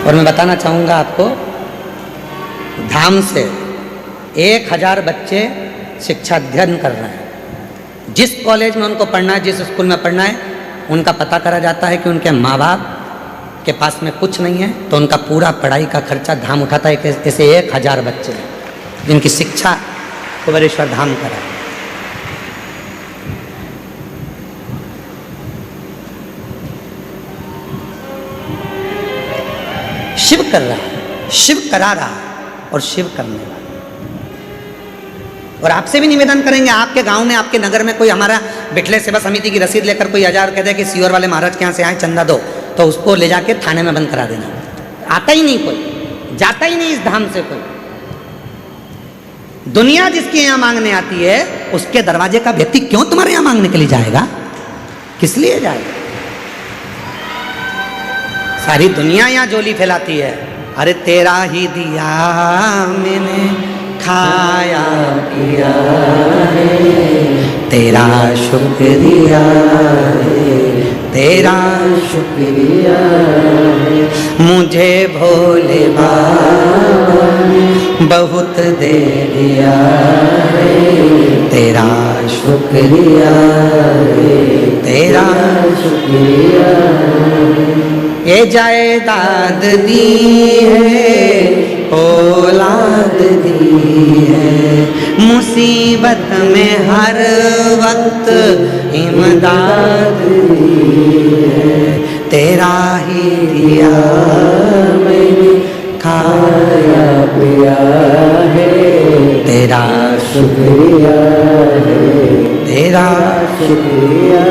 और मैं बताना चाहूंगा आपको, धाम से 1000 बच्चे शिक्षा अध्ययन कर रहे हैं। जिस कॉलेज में उनको पढ़ना है, जिस स्कूल में पढ़ना है, उनका पता करा जाता है कि उनके माँ बाप के पास में कुछ नहीं है, तो उनका पूरा पढ़ाई का खर्चा धाम उठाता है। ऐसे 1000 बच्चे जिनकी शिक्षा कुबेरेश्वर धाम करा। शिव कर रहा है, शिव करा रहा है और शिव करने वाला। और आपसे भी निवेदन करेंगे, आपके गांव में, आपके नगर में कोई हमारा बिठले सेवा समिति की रसीद लेकर कोई 1000 कह दे कि सीवर वाले महाराज के यहाँ से आए चंदा दो, तो उसको ले जाके थाने में बंद करा देना। आता ही नहीं कोई, जाता ही नहीं इस धाम से कोई। दुनिया जिसके यहाँ मांगने आती है, उसके दरवाजे का व्यक्ति क्यों तुम्हारे यहाँ मांगने के लिए जाएगा? किस लिए जाएगा? सारी दुनिया यहाँ जोली फैलाती है, अरे तेरा ही दिया मैंने खाया पिया है, तेरा शुक्रिया है, तेरा शुक्रिया है, मुझे भोले बाबा ने बहुत दे दिया है, तेरा शुक्रिया है, तेरा शुक्रिया है। ये जायदाद दी है, औलाद दी है, मुसीबत में हर वक्त इमदाद दी है, तेरा ही दिया मैंने खाया पिया है, तेरा शुक्रिया है, तेरा शुक्रिया।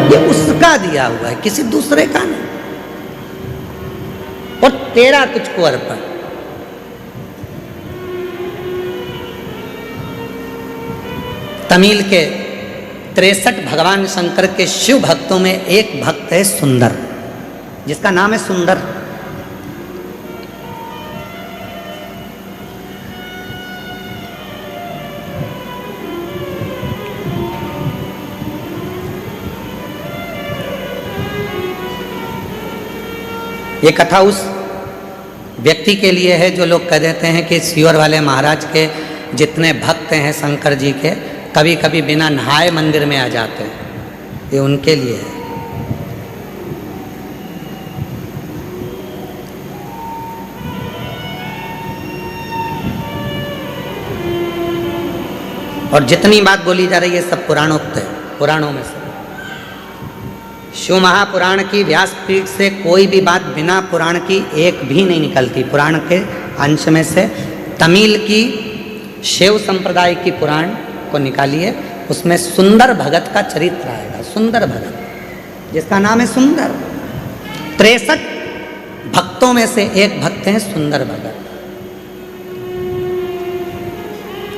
ये उसका दिया हुआ है, किसी दूसरे का नहीं। और तेरा तुझको अर्पण। तमिल के 63 भगवान शंकर के शिव भक्तों में एक भक्त है सुंदर, जिसका नाम है सुंदर। ये कथा उस व्यक्ति के लिए है जो लोग कह देते हैं कि सीवर वाले महाराज के जितने भक्त हैं शंकर जी के, कभी कभी बिना नहाए मंदिर में आ जाते हैं। ये उनके लिए है। और जितनी बात बोली जा रही है सब पुराणोक्त है, पुराणों में से। शिव महापुराण की व्यासपीठ से कोई भी बात बिना पुराण की एक भी नहीं निकलती। पुराण के अंश में से तमिल की शिव संप्रदाय की पुराण को निकालिए, उसमें सुंदर भगत का चरित्र आएगा। सुंदर भगत, जिसका नाम है सुंदर। 63 भक्तों में से एक भक्त हैं सुंदर भगत।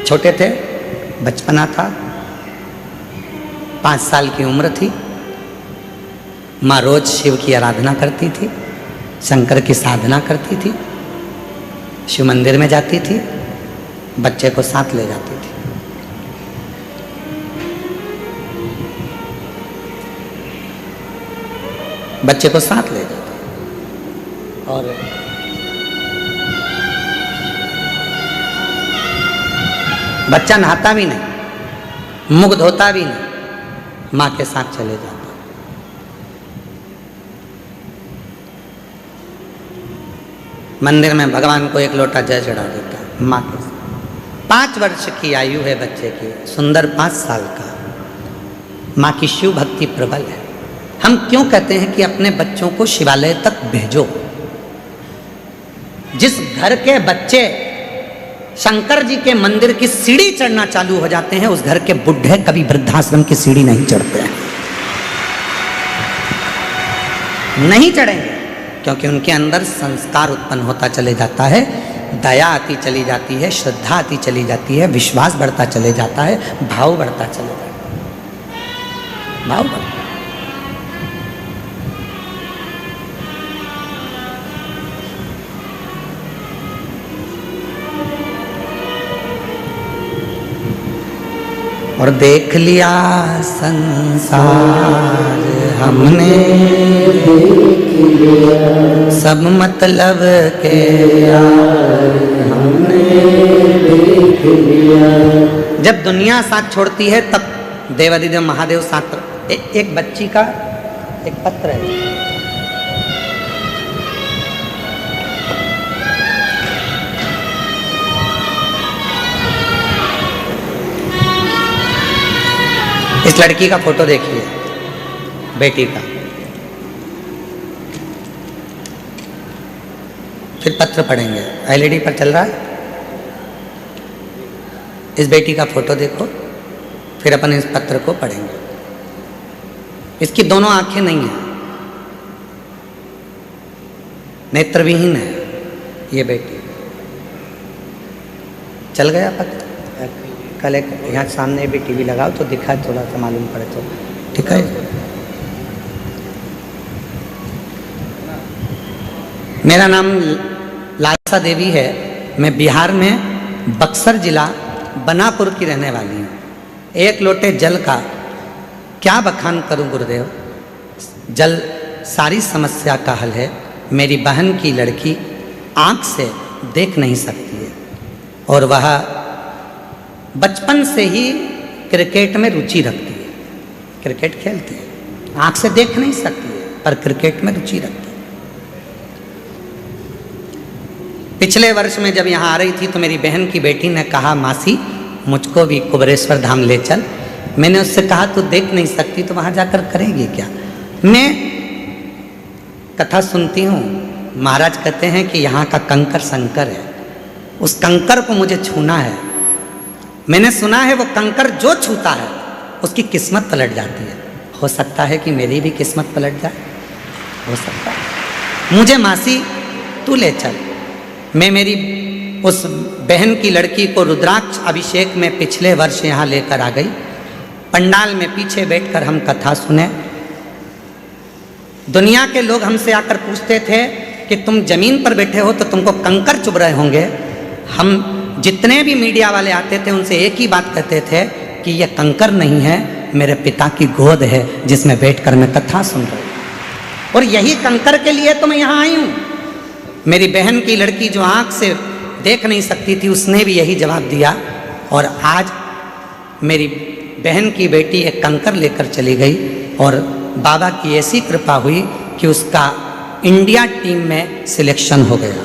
छोटे थे, बचपना था, 5 साल की उम्र थी। माँ रोज शिव की आराधना करती थी, शंकर की साधना करती थी, शिव मंदिर में जाती थी, बच्चे को साथ ले जाती थी। बच्चे को साथ ले जाता है। और बच्चा नहाता भी नहीं, मुख धोता भी नहीं, माँ के साथ चले जाता। मंदिर में भगवान को एक लोटा जल चढ़ा देता है माँ के साथ। 5 वर्ष की आयु है बच्चे की, सुंदर 5 साल का। माँ की शिव भक्ति प्रबल है। हम क्यों कहते हैं कि अपने बच्चों को शिवालय तक भेजो? जिस घर के बच्चे शंकर जी के मंदिर की सीढ़ी चढ़ना चालू हो जाते हैं, उस घर के बुढ़े कभी वृद्धाश्रम की सीढ़ी नहीं चढ़ते हैं, नहीं चढ़ेंगे, क्योंकि उनके अंदर संस्कार उत्पन्न होता चले जाता है, दया आती चली जाती है, श्रद्धा आती चली जाती है, विश्वास बढ़ता चले जाता है, भाव बढ़ता चले जाता है, भाव बढ़ता। और देख लिया संसार हमने, देख लिया सब मतलब के यार हमने, देख लिया। जब दुनिया साथ छोड़ती है तब देवादिदेव महादेव साथ। एक बच्ची का एक पत्र है, इस लड़की का फोटो देखिए, बेटी का। फिर पत्र पढ़ेंगे, एलईडी पर चल रहा है। इस बेटी का फोटो देखो, फिर अपन इस पत्र को पढ़ेंगे। इसकी दोनों आंखें नहीं हैं, नेत्रविहीन है ये बेटी। चल गया पत्र। कल एक यहाँ सामने भी टीवी लगाओ तो दिखा, थोड़ा सा मालूम पड़े तो ठीक है। मेरा नाम लालसा देवी है। मैं बिहार में बक्सर जिला बनापुर की रहने वाली हूँ। एक लोटे जल का क्या बखान करूँ गुरुदेव। जल सारी समस्या का हल है। मेरी बहन की लड़की आँख से देख नहीं सकती है और वह बचपन से ही क्रिकेट में रुचि रखती है, क्रिकेट खेलती है। आँख से देख नहीं सकती है पर क्रिकेट में रुचि रखती है। पिछले वर्ष में जब यहाँ आ रही थी तो मेरी बहन की बेटी ने कहा, मासी मुझको भी कुबेरेश्वर धाम ले चल। मैंने उससे कहा तू देख नहीं सकती तो वहाँ जाकर करेगी क्या। मैं कथा सुनती हूँ, महाराज कहते हैं कि यहाँ का कंकर संकर है, उस कंकर को मुझे छूना है। मैंने सुना है वो कंकर जो छूता है उसकी किस्मत पलट जाती है। हो सकता है कि मेरी भी किस्मत पलट जाए, हो सकता है। मुझे मासी तू ले चल। मैं मेरी उस बहन की लड़की को रुद्राक्ष अभिषेक में पिछले वर्ष यहाँ लेकर आ गई। पंडाल में पीछे बैठकर हम कथा सुने। दुनिया के लोग हमसे आकर पूछते थे कि तुम जमीन पर बैठे हो तो तुमको कंकर चुभ रहे होंगे। हम जितने भी मीडिया वाले आते थे उनसे एक ही बात कहते थे कि यह कंकर नहीं है, मेरे पिता की गोद है जिसमें बैठकर मैं कथा सुन रहा हूँ। और यही कंकर के लिए तो मैं यहाँ आई हूँ। मेरी बहन की लड़की जो आँख से देख नहीं सकती थी उसने भी यही जवाब दिया। और आज मेरी बहन की बेटी एक कंकर लेकर चली गई और बाबा की ऐसी कृपा हुई कि उसका इंडिया टीम में सिलेक्शन हो गया।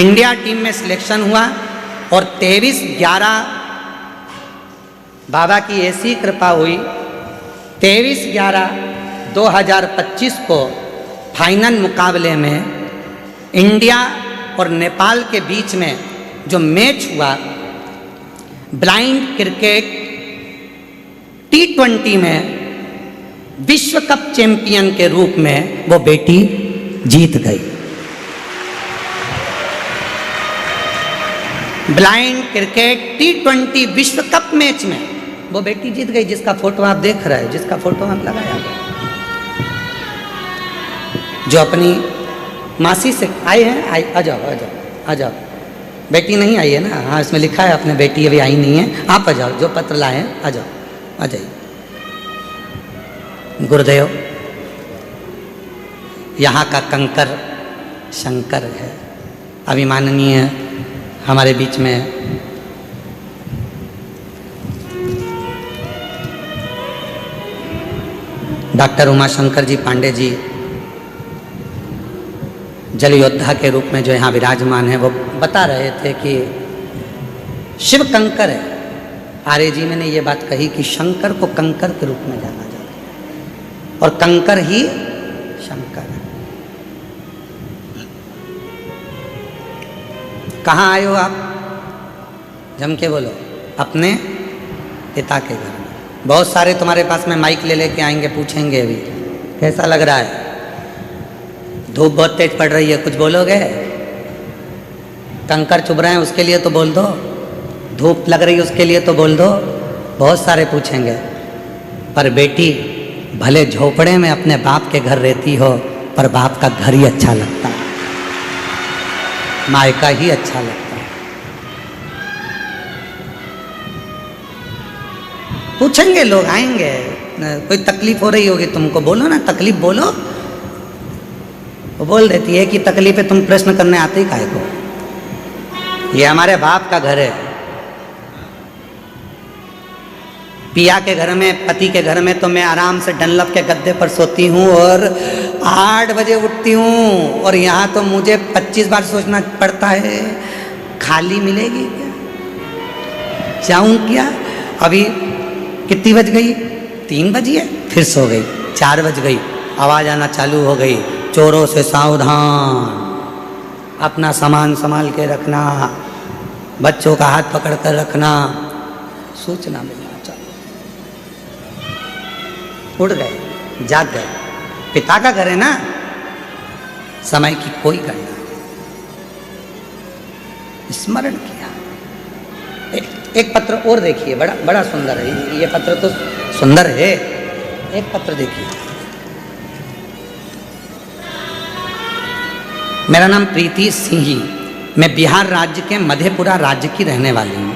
इंडिया टीम में सिलेक्शन हुआ और 23/11 बाबा की ऐसी कृपा हुई, 23/11/2025 को फाइनल मुकाबले में इंडिया और नेपाल के बीच में जो मैच हुआ, ब्लाइंड क्रिकेट T20 में विश्व कप चैंपियन के रूप में वो बेटी जीत गई। ब्लाइंड क्रिकेट T20 विश्व कप मैच में वो बेटी जीत गई, जिसका फोटो आप देख रहे हैं, जिसका फोटो आप लगाया, जो अपनी मासी से आए हैं। आ जाओ आ जाओ आ जाओ। बेटी नहीं आई है ना? हाँ, इसमें लिखा है अपने बेटी अभी आई नहीं है। आप आ जाओ, जो पत्र लाए हैं आ जाओ, आ जाइए। गुरुदेव यहाँ का कंकर शंकर है। अभिमाननीय हमारे बीच में डॉक्टर उमाशंकर जी पांडे जी जल योद्धा के रूप में जो यहाँ विराजमान है, वो बता रहे थे कि शिव कंकर है। आर्य जी ने ये बात कही कि शंकर को कंकर के रूप में जाना जाता है और कंकर ही शंकर है। कहाँ आए हो आप? जम के बोलो। अपने पिता के घर में। बहुत सारे तुम्हारे पास में माइक ले लेके आएंगे, पूछेंगे अभी कैसा लग रहा है, धूप बहुत तेज पड़ रही है, कुछ बोलोगे? कंकर चुभ रहे हैं उसके लिए तो बोल दो, धूप लग रही है उसके लिए तो बोल दो। बहुत सारे पूछेंगे। पर बेटी, भले झोपड़े में अपने बाप के घर रहती हो, पर बाप का घर ही अच्छा लगता है, मायका ही अच्छा लगता है। पूछेंगे लोग, आएंगे। कोई तकलीफ हो रही होगी तुमको, बोलो ना, तकलीफ बोलो। वो बोल देती है कि तकलीफ है, तुम प्रश्न करने आते ही काहे को? ये हमारे बाप का घर है। पिया के घर में, पति के घर में तो मैं आराम से डनलप के गद्दे पर सोती हूँ और 8 बजे उठती हूँ, और यहाँ तो मुझे 25 बार सोचना पड़ता है, खाली मिलेगी क्या, जाऊँ क्या? अभी कितनी बज गई? 3 बजी है, फिर सो गई। 4 बज गई, आवाज़ आना चालू हो गई, चोरों से सावधान, अपना सामान संभाल के रखना, बच्चों का हाथ पकड़ कर रखना, सूचना मिलना चालू। उठ गए, जाग गए। पिता का घर है ना, समय की कोई गणना नहीं। स्मरण किया। एक पत्र और देखिए, बड़ा बड़ा सुंदर है ये पत्र, तो सुंदर है। एक पत्र देखिए। मेरा नाम प्रीति सिंही, मैं बिहार राज्य के मधेपुरा राज्य की रहने वाली हूँ।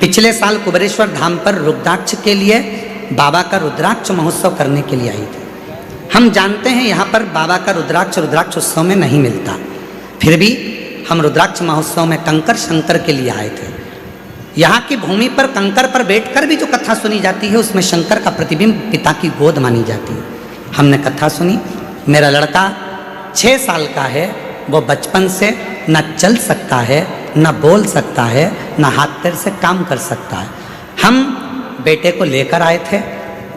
पिछले साल कुबेरेश्वर धाम पर रुद्राक्ष के लिए बाबा का रुद्राक्ष महोत्सव करने के लिए आई थी। हम जानते हैं यहाँ पर बाबा का रुद्राक्ष उत्सव में नहीं मिलता, फिर भी हम रुद्राक्ष महोत्सव में कंकर शंकर के लिए आए थे। यहाँ की भूमि पर कंकर पर बैठकर भी जो कथा सुनी जाती है, उसमें शंकर का प्रतिबिंब पिता की गोद मानी जाती है। हमने कथा सुनी। मेरा लड़का 6 साल का है, वो बचपन से न चल सकता है, न बोल सकता है, न हाथ पैर से काम कर सकता है। हम बेटे को लेकर आए थे,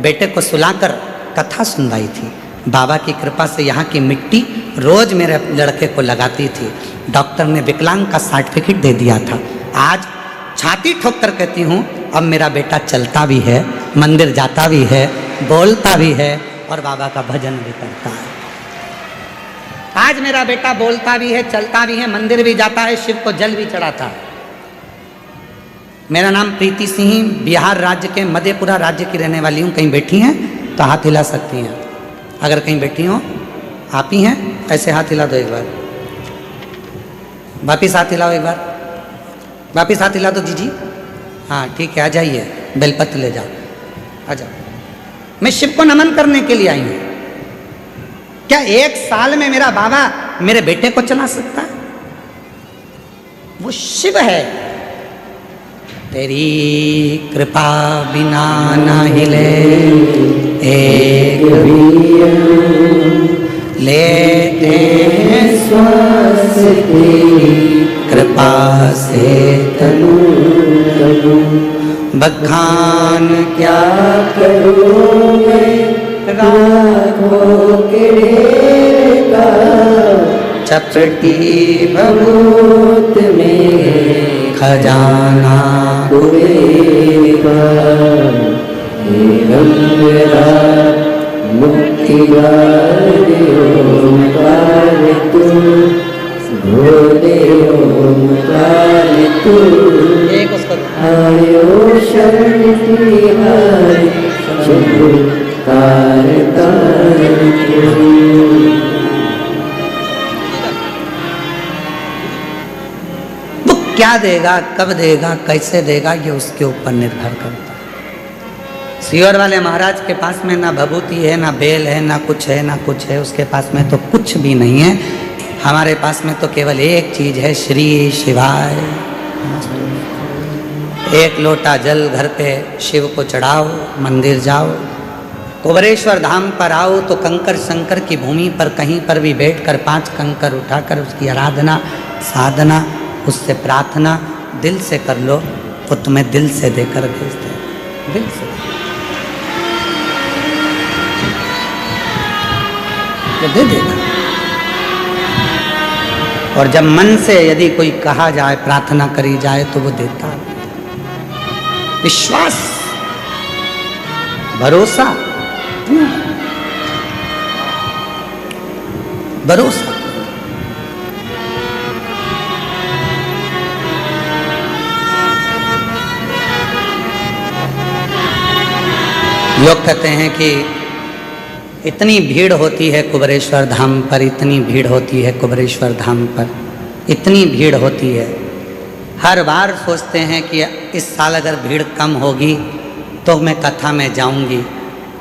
बेटे को सुलाकर कथा सुनवाई थी। बाबा की कृपा से यहाँ की मिट्टी रोज मेरे लड़के को लगाती थी। डॉक्टर ने विकलांग का सर्टिफिकेट दे दिया था। आज छाती ठोक कर कहती हूँ, अब मेरा बेटा चलता भी है, मंदिर जाता भी है, बोलता भी है और बाबा का भजन भी करता है। आज मेरा बेटा बोलता भी है, चलता भी है, मंदिर भी जाता है, शिव को जल भी चढ़ाता है। मेरा नाम प्रीति सिंह, बिहार राज्य के मधेपुरा राज्य की रहने वाली हूँ। कहीं बैठी हैं तो हाथ हिला सकती हैं। अगर कहीं बैठी हो, आप ही हैं, ऐसे हाथ हिला दो एक बार। वापिस हाथ हिलाओ एक बार, वापिस हाथ हिला दो जी। हाँ ठीक है, आ जाइए, बेलपत्र ले जाओ, आ जाओ। मैं शिव को नमन करने के लिए आई हूँ। क्या 1 साल में मेरा बाबा मेरे बेटे को चला सकता है? वो शिव है। तेरी कृपा बिना ना हिले एक लेते श्वास तेरी कृपा से तनु तनु, बखान क्या करूं मैं राखों के ढेर का, चपटी भभूत में खजाना कुबेर का, हे गंगा मुक्ति गारे ओमकार तू, भोले ओमकार तू, एक उसको आयो शरण तिहारी शंभु कारतार तू। क्या देगा, कब देगा, कैसे देगा, ये उसके ऊपर निर्भर करता है। सियोर वाले महाराज के पास में ना भभूति है, ना बेल है, ना कुछ है, ना कुछ है। उसके पास में तो कुछ भी नहीं है। हमारे पास में तो केवल एक चीज है, श्री शिवाय। एक लोटा जल घर पे शिव को चढ़ाओ, मंदिर जाओ, कुबरेश्वर धाम पर आओ तो कंकर शंकर की भूमि पर कहीं पर भी बैठकर 5 कंकर उठाकर उसकी आराधना, साधना, उससे प्रार्थना दिल से कर लो, वो तुम्हें दिल से देकर भेजते हैं, दिल से। वो दे देगा। और जब मन से यदि कोई कहा जाए, प्रार्थना करी जाए तो वो देता है। विश्वास, भरोसा, भरोसा। लोग कहते हैं कि इतनी भीड़ होती है कुबरेश्वर धाम पर, इतनी भीड़ होती है कुबरेश्वर धाम पर, इतनी भीड़ होती है। हर बार सोचते हैं कि इस साल अगर भीड़ कम होगी तो मैं कथा में जाऊंगी,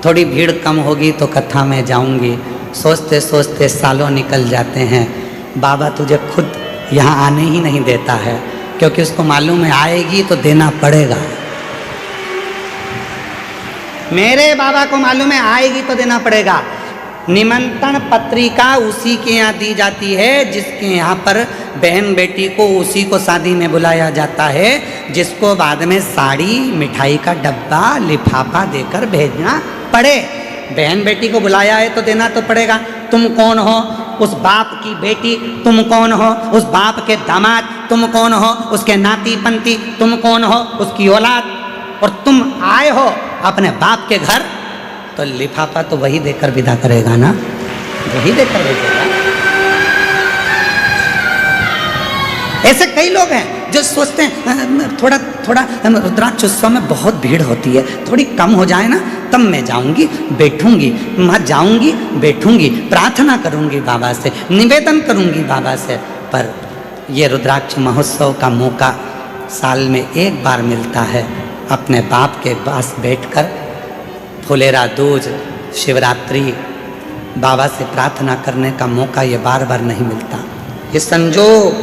थोड़ी भीड़ कम होगी तो कथा में जाऊंगी। सोचते सोचते सालों निकल जाते हैं। बाबा तुझे खुद यहाँ आने ही नहीं देता है, क्योंकि उसको मालूम है आएगी तो देना पड़ेगा। मेरे बाबा को मालूम है आएगी तो देना पड़ेगा। निमंत्रण पत्रिका उसी के यहाँ दी जाती है जिसके यहाँ पर बहन बेटी को उसी को शादी में बुलाया जाता है, जिसको बाद में साड़ी, मिठाई का डब्बा, लिफाफा देकर भेजना पड़े। बहन बेटी को बुलाया है तो देना तो पड़ेगा। तुम कौन हो? उस बाप की बेटी। तुम कौन हो? उस बाप के दामाद। तुम कौन हो? उसके नाती पंती। तुम कौन हो? उसकी औलाद। और तुम आए हो अपने बाप के घर, तो लिफाफा तो वही देकर विदा करेगा ना, वही देकर भेजेगा। ऐसे कई लोग हैं जो सोचते हैं थोड़ा थोड़ा रुद्राक्ष उत्सव में बहुत भीड़ होती है, थोड़ी कम हो जाए ना तब मैं जाऊंगी, बैठूंगी, वहाँ जाऊंगी, बैठूंगी, प्रार्थना करूंगी बाबा से, निवेदन करूंगी बाबा से। पर ये रुद्राक्ष महोत्सव का मौका साल में एक बार मिलता है। अपने बाप के पास बैठकर फुलेरा दूज, शिवरात्रि, बाबा से प्रार्थना करने का मौका ये बार बार नहीं मिलता। ये संजोग,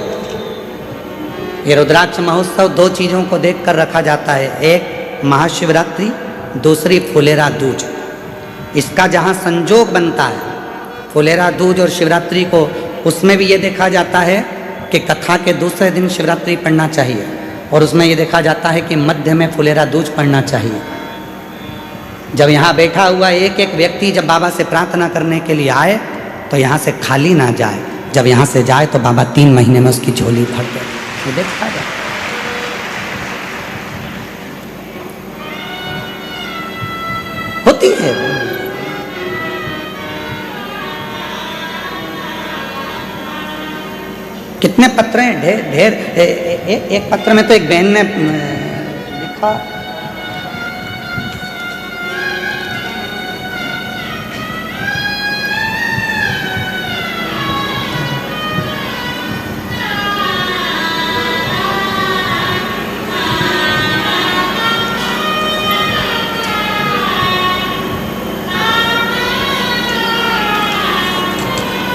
ये रुद्राक्ष महोत्सव 2 चीज़ों को देखकर रखा जाता है। एक महाशिवरात्रि, दूसरी फुलेरा दूज। इसका जहाँ संजोग बनता है, फुलेरा दूज और शिवरात्रि को, उसमें भी ये देखा जाता है कि कथा के दूसरे दिन शिवरात्रि पढ़ना चाहिए, और उसमें ये देखा जाता है कि मध्य में फुलेरा दूज पढ़ना चाहिए। जब यहाँ बैठा हुआ एक एक व्यक्ति जब बाबा से प्रार्थना करने के लिए आए तो यहाँ से खाली ना जाए। जब यहाँ से जाए तो बाबा 3 महीने में उसकी झोली भर दे। ये देखा जाए। होती है। कितने पत्र हैं, ढेर ढेर। एक पत्र में तो एक बहन ने लिखा,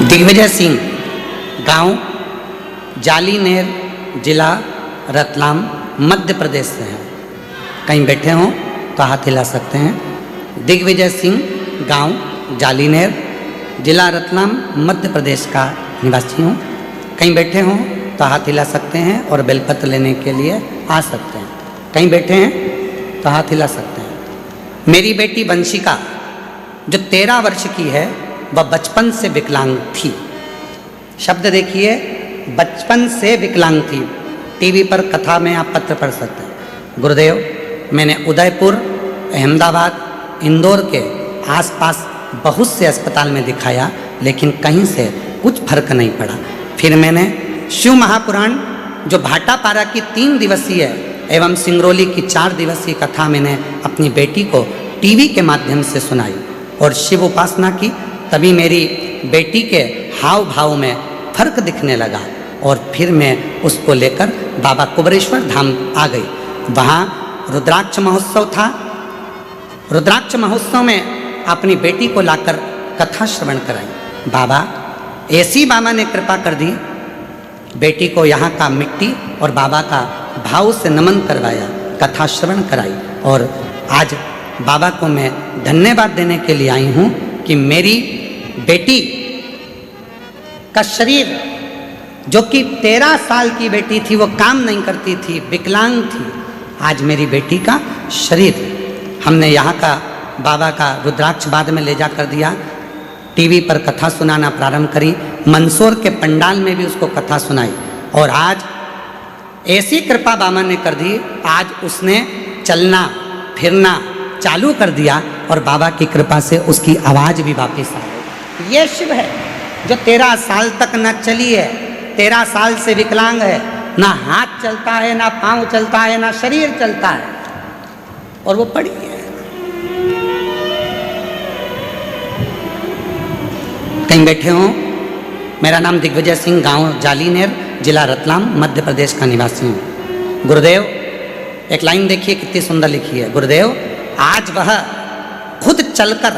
दिग्विजय सिंह, गांव जालीनेर, जिला रतलाम, मध्य प्रदेश से हैं। कहीं बैठे हों तो हाथ हिला सकते हैं। दिग्विजय सिंह, गांव जालीनेर, जिला रतलाम, मध्य प्रदेश का निवासी हूँ। कहीं बैठे हों तो हाथ हिला सकते हैं और बेलपत्र लेने के लिए आ सकते हैं। कहीं बैठे हैं तो हाथ हिला सकते हैं। मेरी बेटी वंशिका जो 13 वर्ष की है, वह बचपन से विकलांग थी। शब्द देखिए, बचपन से विकलांग थी। टीवी पर कथा में आप पत्र पढ़ सकते हैं। गुरुदेव, मैंने उदयपुर, अहमदाबाद, इंदौर के आसपास बहुत से अस्पताल में दिखाया, लेकिन कहीं से कुछ फर्क नहीं पड़ा। फिर मैंने शिव महापुराण जो भाटापारा की 3 दिवसीय एवं सिंगरौली की 4 दिवसीय कथा मैंने अपनी बेटी को टीवी के माध्यम से सुनाई और शिव उपासना की। तभी मेरी बेटी के हाव भाव में फर्क दिखने लगा और फिर मैं उसको लेकर बाबा कुबरेश्वर धाम आ गई। वहाँ रुद्राक्ष महोत्सव था। रुद्राक्ष महोत्सव में अपनी बेटी को लाकर कथा श्रवण कराई। बाबा ऐसी बाबा ने कृपा कर दी, बेटी को यहाँ का मिट्टी और बाबा का भाव से नमन करवाया, कथा श्रवण कराई। और आज बाबा को मैं धन्यवाद देने के लिए आई हूँ कि मेरी बेटी का शरीर, जो कि 13 साल की बेटी थी, वो काम नहीं करती थी, विकलांग थी, आज मेरी बेटी का शरीर हमने यहाँ का बाबा का रुद्राक्ष बाद में ले जा कर दिया, टीवी पर कथा सुनाना प्रारंभ करी, मंदसौर के पंडाल में भी उसको कथा सुनाई। और आज ऐसी कृपा बाबा ने कर दी, आज उसने चलना फिरना चालू कर दिया और बाबा की कृपा से उसकी आवाज़ भी वापस आ गई। ये शिव है जो 13 साल तक न चली है, 13 साल से विकलांग है, ना हाथ चलता है, ना पाँव चलता है, ना शरीर चलता है, और वो पड़ी है। कहीं बैठे हो। मेरा नाम दिग्विजय सिंह, गांव जालीनेर, जिला रतलाम, मध्य प्रदेश का निवासी हूँ। गुरुदेव, एक लाइन देखिए कितनी सुंदर लिखी है। गुरुदेव, आज वह खुद चलकर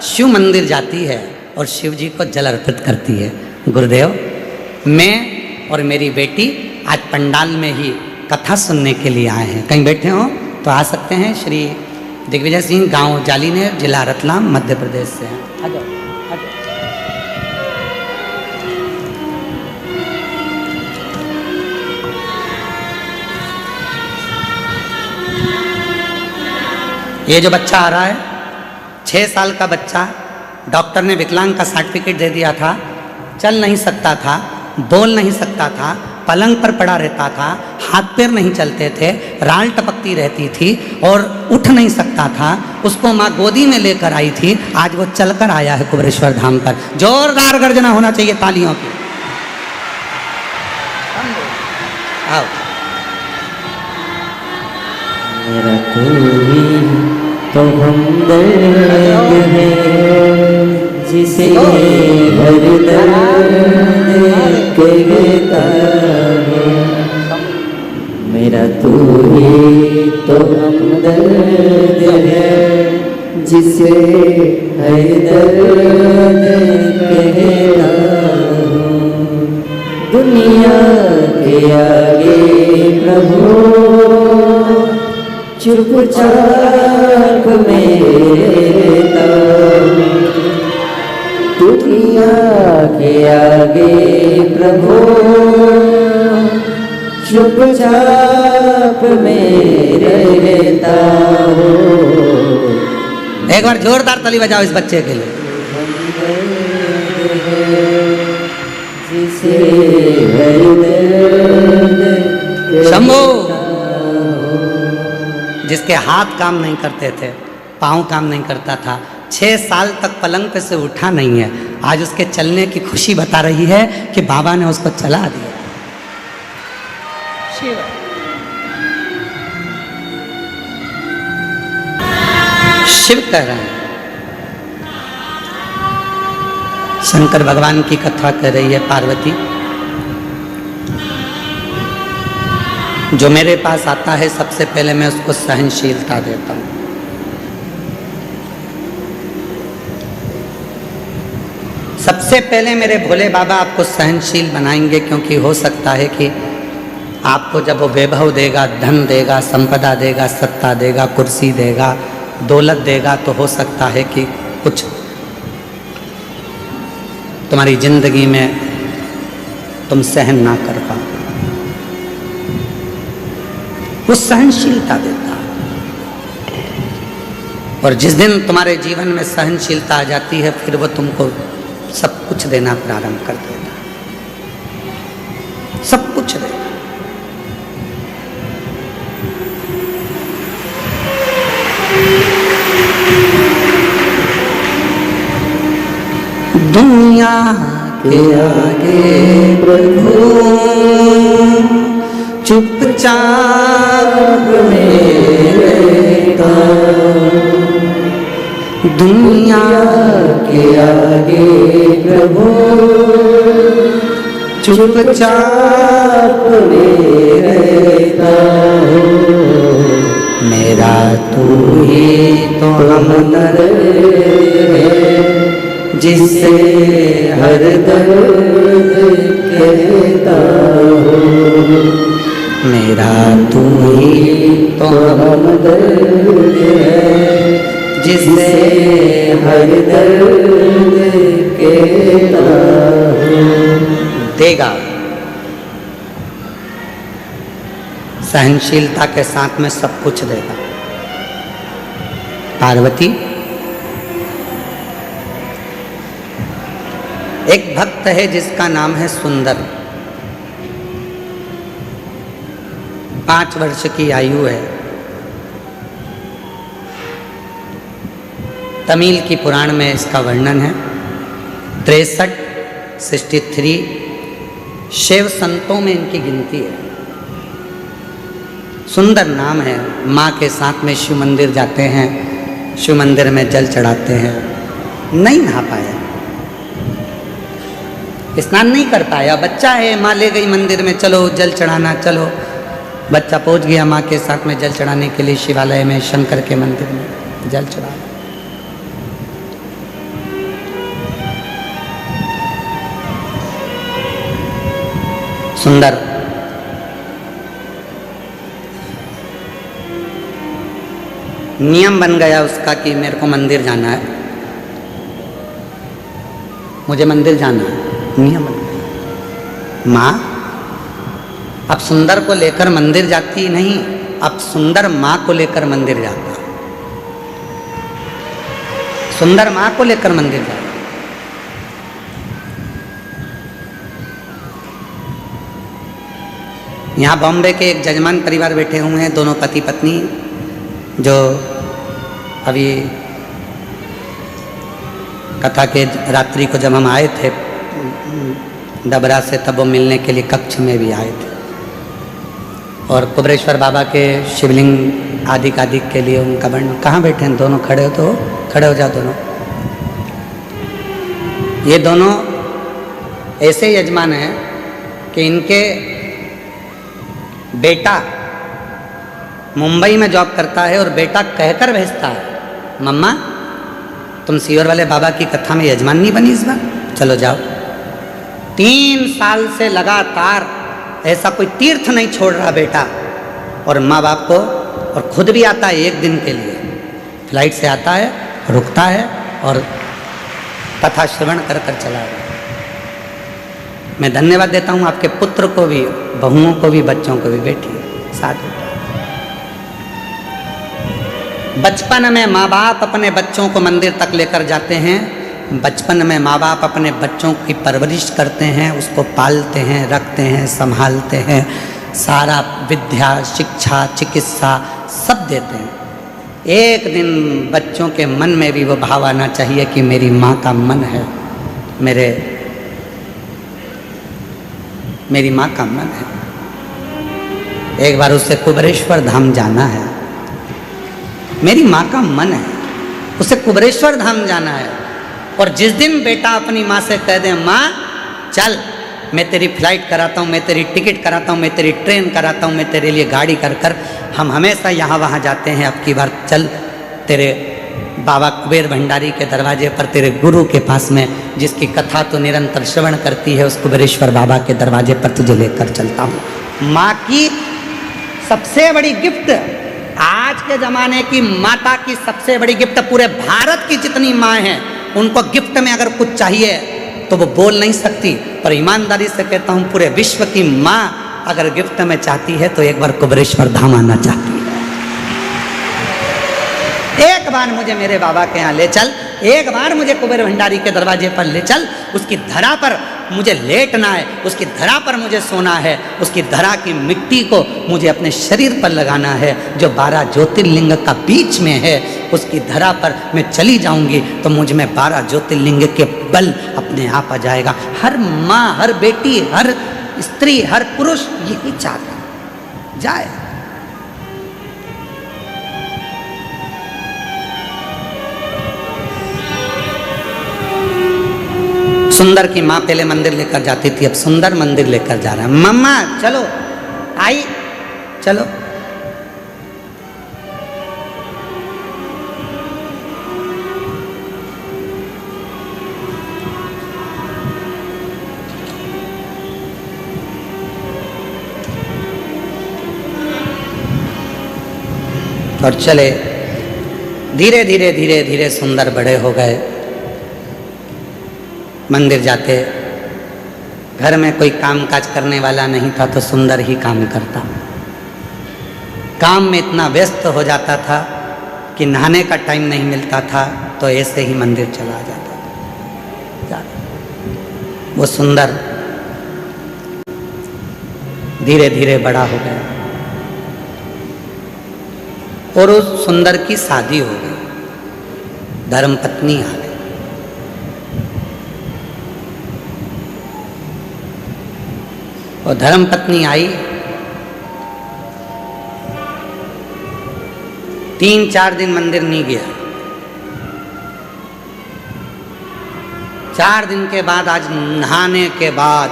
शिव मंदिर जाती है और शिव जी को जल अर्पित करती है। गुरुदेव, मैं और मेरी बेटी आज पंडाल में ही कथा सुनने के लिए आए हैं। कहीं बैठे हो तो आ सकते हैं। श्री दिग्विजय सिंह, गांव जालीनेर, जिला रतलाम, मध्य प्रदेश से हैं। आ जाओ, आ जाओ। ये जो बच्चा आ रहा है, 6 साल का बच्चा, डॉक्टर ने विकलांग का सर्टिफिकेट दे दिया था, चल नहीं सकता था, बोल नहीं सकता था, पलंग पर पड़ा रहता था, हाथ पैर नहीं चलते थे, राल टपकती रहती थी और उठ नहीं सकता था। उसको माँ गोदी में लेकर आई थी, आज वो चलकर आया है कुबेरेश्वर धाम पर। जोरदार गर्जना होना चाहिए तालियों की। आओ। मेरा तू ही तो हमदर्द है, जिसे हर दर्द कहता है। मेरा तू ही तो हमदर्द है, जिसे हर दर्द कहता हूँ। दुनिया के आगे प्रभु चुपचाप मेरा, दुनिया के आगे प्रभु चुपचाप में रहता हो। एक बार जोरदार ताली बजाओ इस बच्चे के लिए। जिसे शंभो, जिसके हाथ काम नहीं करते थे, पाँव काम नहीं करता था, 6 साल तक पलंग पे से उठा नहीं है, आज उसके चलने की खुशी बता रही है कि बाबा ने उसको चला दिया। शिव शिव कह रहे हैं। शंकर भगवान की कथा कर रही है पार्वती। जो मेरे पास आता है सबसे पहले मैं उसको सहनशीलता देता हूँ। सबसे पहले मेरे भोले बाबा आपको सहनशील बनाएंगे, क्योंकि हो सकता है कि आपको जब वो वैभव देगा, धन देगा, संपदा देगा, सत्ता देगा, कुर्सी देगा, दौलत देगा, तो हो सकता है कि कुछ तुम्हारी जिंदगी में तुम सहन ना कर पाओ। वो सहनशीलता देता है, और जिस दिन तुम्हारे जीवन में सहनशीलता आ जाती है, फिर वो तुमको सब कुछ देना प्रारंभ कर देता है, सब कुछ देगा। दुनिया के आगे प्रभु चुपचाप में रहता, दुनिया के आगे प्रभु चुपचाप में रहता हूँ। मेरा तू ही तो हमदर्द है जिससे हर दर्द कहता हो। मेरा तू ही तो हमदर्द है जिससे हर दर्द कहता हो। देगा। सहनशीलता के साथ में सब कुछ देगा। पार्वती, एक भक्त है जिसका नाम है सुंदर। 5 वर्ष की आयु है। तमिल की पुराण में इसका वर्णन है। 63 शिव संतों में इनकी गिनती है। सुंदर नाम है। माँ के साथ में शिव मंदिर जाते हैं, शिव मंदिर में जल चढ़ाते हैं। नहीं नहा पाया, स्नान नहीं कर पाया। बच्चा है, माँ ले गई मंदिर में, चलो जल चढ़ाना चलो। बच्चा पहुंच गया माँ के साथ में जल चढ़ाने के लिए शिवालय में, शंकर के मंदिर में जल चढ़ा। सुंदर नियम बन गया उसका कि मेरे को मंदिर जाना है, मुझे मंदिर जाना है, नियम बन गया। माँ अब सुंदर को लेकर मंदिर जाती नहीं, अब सुंदर माँ को लेकर मंदिर जाता। सुंदर माँ को लेकर मंदिर जाता। यहाँ बॉम्बे के एक जजमान परिवार बैठे हुए हैं, दोनों पति पत्नी, जो अभी कथा के रात्रि को जब हम आए थे डबरा से, तब वो मिलने के लिए कक्ष में भी आए थे। और कुबरेश्वर बाबा के शिवलिंग आदि के लिए उनका वर्णन। कहाँ बैठे हैं दोनों? खड़े हो तो खड़े हो जाओ दोनों। ये दोनों ऐसे यजमान हैं कि इनके बेटा मुंबई में जॉब करता है और बेटा कहकर भेजता है, मम्मा तुम सीवर वाले बाबा की कथा में यजमान नहीं बनी इस बार, चलो जाओ। 3 साल से लगातार ऐसा कोई तीर्थ नहीं छोड़ रहा बेटा और माँ बाप को, और खुद भी आता है 1 दिन के लिए, फ्लाइट से आता है, रुकता है और कथा श्रवण कर कर चला गया। मैं धन्यवाद देता हूँ आपके पुत्र को भी, बहुओं को भी, बच्चों को भी। बेटी साथ बचपन में माँ बाप अपने बच्चों को मंदिर तक लेकर जाते हैं। बचपन में माँ बाप अपने बच्चों की परवरिश करते हैं, उसको पालते हैं, रखते हैं, संभालते हैं, सारा विद्या, शिक्षा, चिकित्सा सब देते हैं। एक दिन बच्चों के मन में भी वो भाव आना चाहिए कि मेरी माँ का मन है, मेरी माँ का मन है। एक बार उसे कुबरेश्वर धाम जाना है, मेरी माँ का मन है, उसे कुबरेश्वर धाम जाना है। और जिस दिन बेटा अपनी माँ से कह दे, माँ चल मैं तेरी फ्लाइट कराता हूँ, मैं तेरी टिकट कराता हूँ, मैं तेरी ट्रेन कराता हूँ, मैं तेरे लिए गाड़ी कर कर हम हमेशा यहाँ वहाँ जाते हैं, अब की बार चल तेरे बाबा कुबेर भंडारी के दरवाजे पर, तेरे गुरु के पास में, जिसकी कथा तो निरंतर श्रवण करती है, उस कुबेरेश्वर बाबा के दरवाजे पर तुझे लेकर चलता हूँ। माँ की सबसे बड़ी गिफ्ट, आज के ज़माने की माता की सबसे बड़ी गिफ्ट, पूरे भारत की जितनी माँ हैं उनको गिफ्ट में अगर कुछ चाहिए तो वो बोल नहीं सकती, पर ईमानदारी से कहता हूँ पूरे विश्व की माँ अगर गिफ्ट में चाहती है तो एक बार कुबरेश्वर धाम आना चाहती है। एक बार मुझे मेरे बाबा के यहाँ ले चल, एक बार मुझे कुबेर भंडारी के दरवाजे पर ले चल, उसकी धरा पर मुझे लेटना है, उसकी धरा पर मुझे सोना है, उसकी धरा की मिट्टी को मुझे अपने शरीर पर लगाना है, जो 12 ज्योतिर्लिंग का बीच में है, उसकी धरा पर मैं चली जाऊंगी तो मुझ में 12 ज्योतिर्लिंग के बल अपने आप आ जाएगा। हर माँ, हर बेटी, हर स्त्री, हर पुरुष यही चाहता जाए। सुंदर की माँ पहले मंदिर लेकर जाती थी, अब सुंदर मंदिर लेकर जा रहा है। मम्मा चलो, आई चलो। और चले। धीरे धीरे धीरे धीरे सुंदर बड़े हो गए। मंदिर जाते, घर में कोई काम काज करने वाला नहीं था तो सुंदर ही काम करता। काम में इतना व्यस्त हो जाता था कि नहाने का टाइम नहीं मिलता था, तो ऐसे ही मंदिर चला जाता था। वो सुंदर धीरे धीरे बड़ा हो गया और उस सुंदर की शादी हो गई, धर्मपत्नी आ गई। और धर्मपत्नी आई, 3-4 दिन मंदिर नहीं गया। 4 दिन के बाद, आज नहाने के बाद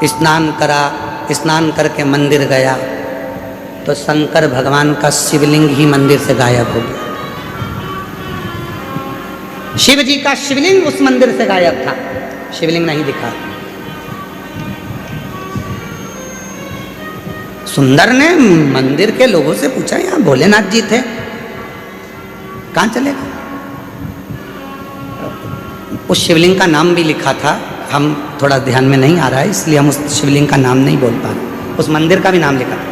स्नान करा, स्नान करके मंदिर गया तो शंकर भगवान का शिवलिंग ही मंदिर से गायब हो गया। शिव जी का शिवलिंग उस मंदिर से गायब था, शिवलिंग नहीं दिखा। सुंदर ने मंदिर के लोगों से पूछा, यहाँ भोलेनाथ जी थे, कहाँ चले गए? उस शिवलिंग का नाम भी लिखा था, हम थोड़ा ध्यान में नहीं आ रहा है इसलिए हम उस शिवलिंग का नाम नहीं बोल पा रहे। उस मंदिर का भी नाम लिखा था,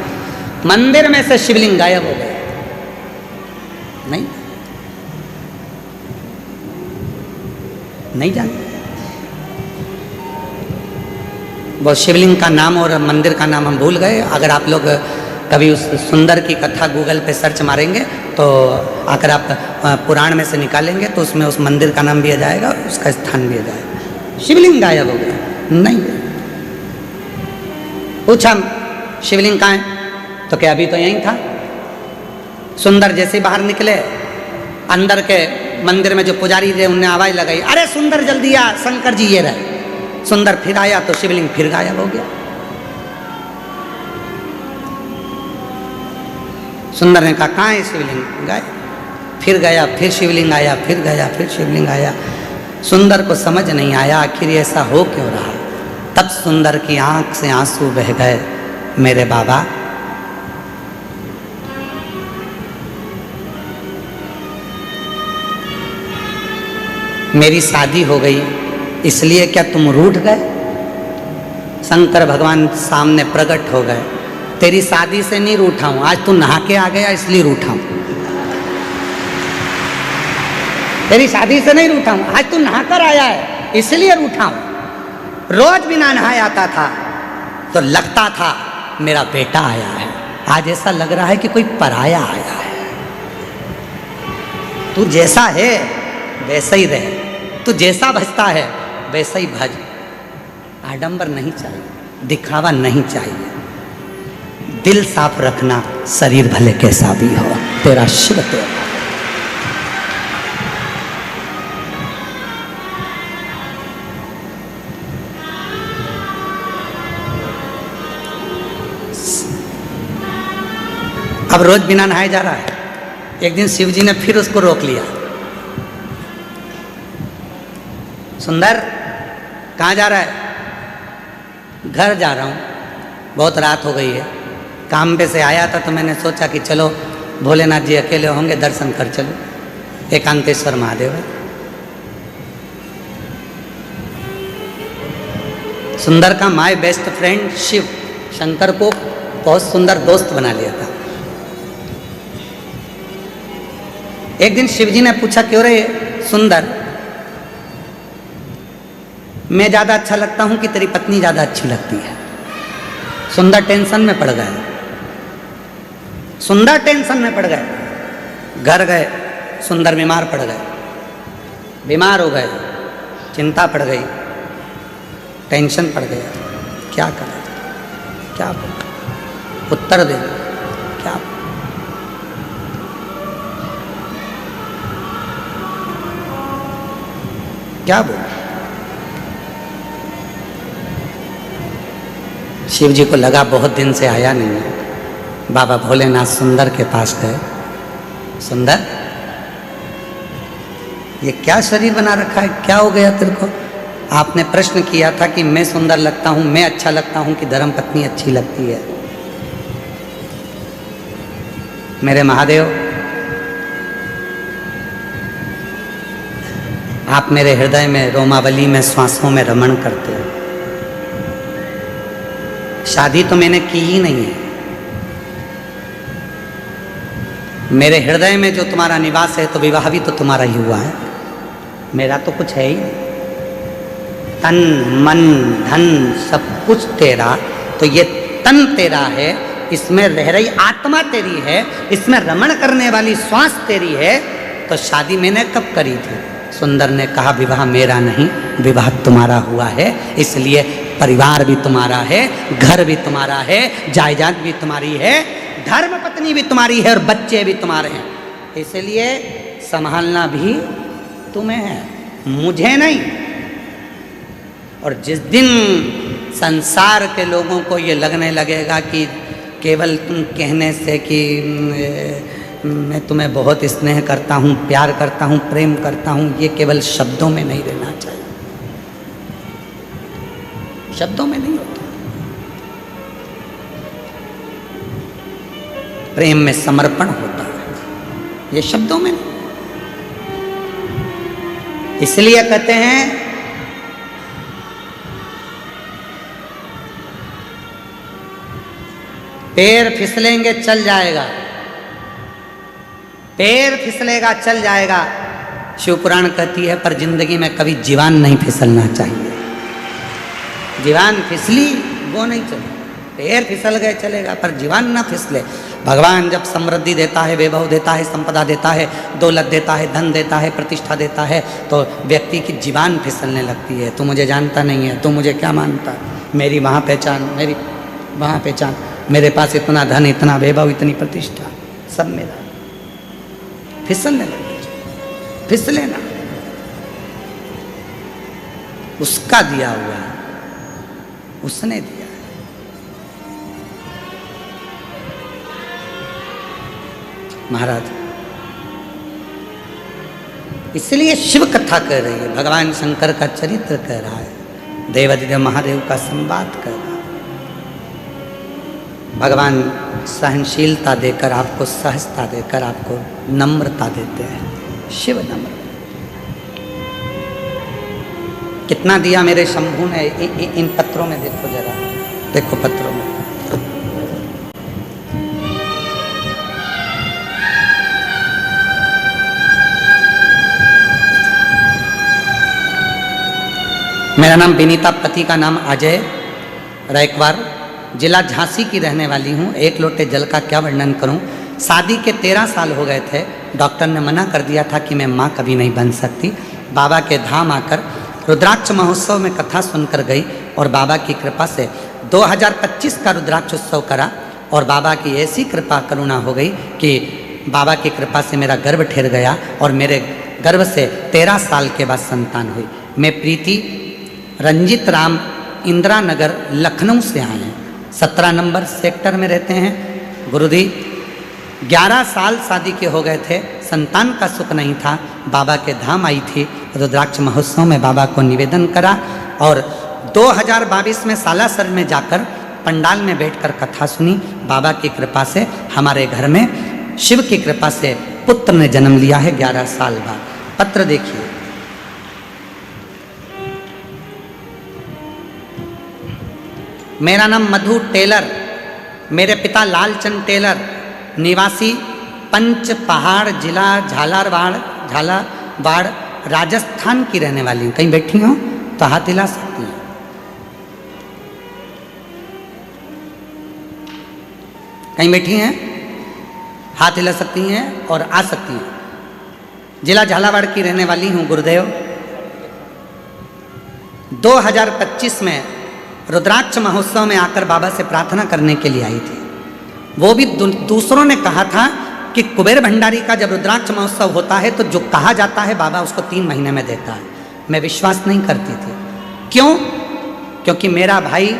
मंदिर में से शिवलिंग गायब हो गया। नहीं जानते वो शिवलिंग का नाम और मंदिर का नाम हम भूल गए। अगर आप लोग कभी उस सुंदर की कथा गूगल पे सर्च मारेंगे तो अगर आप पुराण में से निकालेंगे तो उसमें उस मंदिर का नाम भी आ जाएगा, उसका स्थान भी आ जाएगा। शिवलिंग गायब हो गया, नहीं। पूछा शिवलिंग कहाँ है तो क्या अभी तो यहीं था। सुंदर जैसे बाहर निकले, अंदर के मंदिर में जो पुजारी थे उनने आवाज लगाई, अरे सुंदर जल्दी आ, शंकर जी ये रहे। सुंदर फिर आया तो शिवलिंग फिर गायब हो गया। सुंदर ने कहा कहाँ है शिवलिंग? गायब। फिर गया, फिर शिवलिंग आया, फिर गया, फिर शिवलिंग आया। सुंदर को समझ नहीं आया आखिर ऐसा हो क्यों रहा। तब सुंदर की आंख से आंसू बह गए, मेरे बाबा मेरी शादी हो गई इसलिए क्या तुम रूठ गए? शंकर भगवान सामने प्रकट हो गए, तेरी शादी से नहीं रूठा हूं, आज तू नहा के आ गया इसलिए रूठा हूं। तेरी शादी से नहीं रूठा हूं, आज तू नहाकर आया है इसलिए रूठा हूं। रोज बिना नहाए आता था तो लगता था मेरा बेटा आया है, आज ऐसा लग रहा है कि कोई पराया आया है। तू जैसा है वैसा ही रहे, तू जैसा भजता है वैसा ही भज। आडंबर नहीं चाहिए, दिखावा नहीं चाहिए, दिल साफ रखना, शरीर भले कैसा भी हो, तेरा शिव तेरा। अब रोज बिना नहाए जा रहा है। एक दिन शिव जी ने फिर उसको रोक लिया, सुंदर कहाँ जा रहा है? घर जा रहा हूँ, बहुत रात हो गई है। काम पे से आया था तो मैंने सोचा कि चलो भोलेनाथ जी अकेले होंगे, दर्शन कर चलो, एकांतेश्वर महादेव है। सुंदर का my best friend Shiv Shankar को बहुत सुंदर दोस्त बना लिया था। एक दिन शिव जी ने पूछा, क्यों रे सुंदर, मैं ज़्यादा अच्छा लगता हूं कि तेरी पत्नी ज़्यादा अच्छी लगती है? सुंदर टेंशन में पड़ गए, सुंदर टेंशन में पड़ गए। घर गए, सुंदर बीमार पड़ गए, बीमार हो गए, चिंता पड़ गई, टेंशन पड़ गया। क्या करें, क्या उत्तर दे, क्या क्या बोल? शिव जी को लगा बहुत दिन से आया नहीं है। बाबा भोलेनाथ सुंदर के पास गए, सुंदर ये क्या शरीर बना रखा है, क्या हो गया तेरे को? आपने प्रश्न किया था कि मैं सुंदर लगता हूं, मैं अच्छा लगता हूं कि धर्मपत्नी अच्छी लगती है? मेरे महादेव आप मेरे हृदय में, रोमावली में, श्वासों में रमण करते हो। शादी तो मैंने की ही नहीं है। मेरे हृदय में जो तुम्हारा निवास है तो विवाह भी तो तुम्हारा ही हुआ है, मेरा तो कुछ है ही नहीं। तन मन धन सब कुछ तेरा, तो ये तन तेरा है, इसमें रह रही आत्मा तेरी है, इसमें रमण करने वाली श्वास तेरी है, तो शादी मैंने कब करी थी? सुंदर ने कहा विवाह मेरा नहीं, विवाह तुम्हारा हुआ है, इसलिए परिवार भी तुम्हारा है, घर भी तुम्हारा है, जायदाद भी तुम्हारी है, धर्म पत्नी भी तुम्हारी है और बच्चे भी तुम्हारे हैं, इसलिए संभालना भी तुम्हें है, मुझे नहीं। और जिस दिन संसार के लोगों को ये लगने लगेगा कि केवल तुम कहने से कि मैं तुम्हें बहुत स्नेह करता हूँ, प्यार करता हूँ, प्रेम करता हूँ, ये केवल शब्दों में नहीं रहना चाहिए, शब्दों में नहीं होता। प्रेम में समर्पण होता है, ये शब्दों में नहीं। इसलिए कहते हैं पैर फिसलेंगे चल जाएगा, पैर फिसलेगा चल जाएगा, शिवपुराण कहती है, पर जिंदगी में कभी जीवान नहीं फिसलना चाहिए। जीवान फिसली वो नहीं चले, पैर फिसल गए चलेगा, पर जीवान ना फिसले। भगवान जब समृद्धि देता है, वैभव देता है, संपदा देता है, दौलत देता है, धन देता है, प्रतिष्ठा देता है, तो व्यक्ति की जीवान फिसलने लगती है। तू मुझे जानता नहीं है, तू मुझे क्या मानता, मेरी वहाँ पहचान, मेरी वहाँ पहचान, मेरे पास इतना धन, इतना वैभव, इतनी प्रतिष्ठा, सब मेरा। फिसलने लगे, फिसले ना, उसका दिया हुआ है, उसने दिया। महाराज इसलिए शिव कथा कह रही है, भगवान शंकर का चरित्र कह रहा है, देवादिदेव महादेव का संवाद कर रहा है। भगवान सहनशीलता देकर आपको, सहजता देकर आपको नम्रता देते हैं। शिव नम्र कितना दिया मेरे शंभू ने। इन पत्रों में देखो जरा, देखो पत्रों में, मेरा नाम विनीता, पति का नाम अजय रैकवार, जिला झांसी की रहने वाली हूँ। एक लोटे जल का क्या वर्णन करूँ। शादी के 13 साल हो गए थे, डॉक्टर ने मना कर दिया था कि मैं माँ कभी नहीं बन सकती। बाबा के धाम आकर रुद्राक्ष महोत्सव में कथा सुनकर गई और बाबा की कृपा से 2025 का रुद्राक्ष उत्सव करा और बाबा की ऐसी कृपा करुणा हो गई कि बाबा की कृपा से मेरा गर्भ ठहर गया और मेरे गर्भ से 13 साल के बाद संतान हुई। मैं प्रीति रंजित राम इंदिरा नगर लखनऊ से आए हैं, 17 नंबर सेक्टर में रहते हैं। गुरुजी 11 साल शादी के हो गए थे, संतान का सुख नहीं था। बाबा के धाम आई थी, रुद्राक्ष महोत्सव में बाबा को निवेदन करा और 2022 में सालासर में जाकर पंडाल में बैठकर कथा सुनी। बाबा की कृपा से हमारे घर में शिव की कृपा से पुत्र ने जन्म लिया है 11 साल बाद। पत्र देखिए, मेरा नाम मधु टेलर, मेरे पिता लालचंद टेलर, निवासी पंच पहाड़, जिला झालावाड़, राजस्थान की रहने वाली हूँ। कहीं बैठी हो तो हाथ हिला सकती हैं। कहीं बैठी हैं, हाथ हिला सकती हैं और आ सकती हैं। जिला झालावाड़ की रहने वाली हूँ गुरुदेव। 2025 में रुद्राक्ष महोत्सव में आकर बाबा से प्रार्थना करने के लिए आई थी। वो भी दूसरों ने कहा था कि कुबेर भंडारी का जब रुद्राक्ष महोत्सव होता है तो जो कहा जाता है बाबा उसको 3 महीने में देता है। मैं विश्वास नहीं करती थी। क्यों? क्योंकि मेरा भाई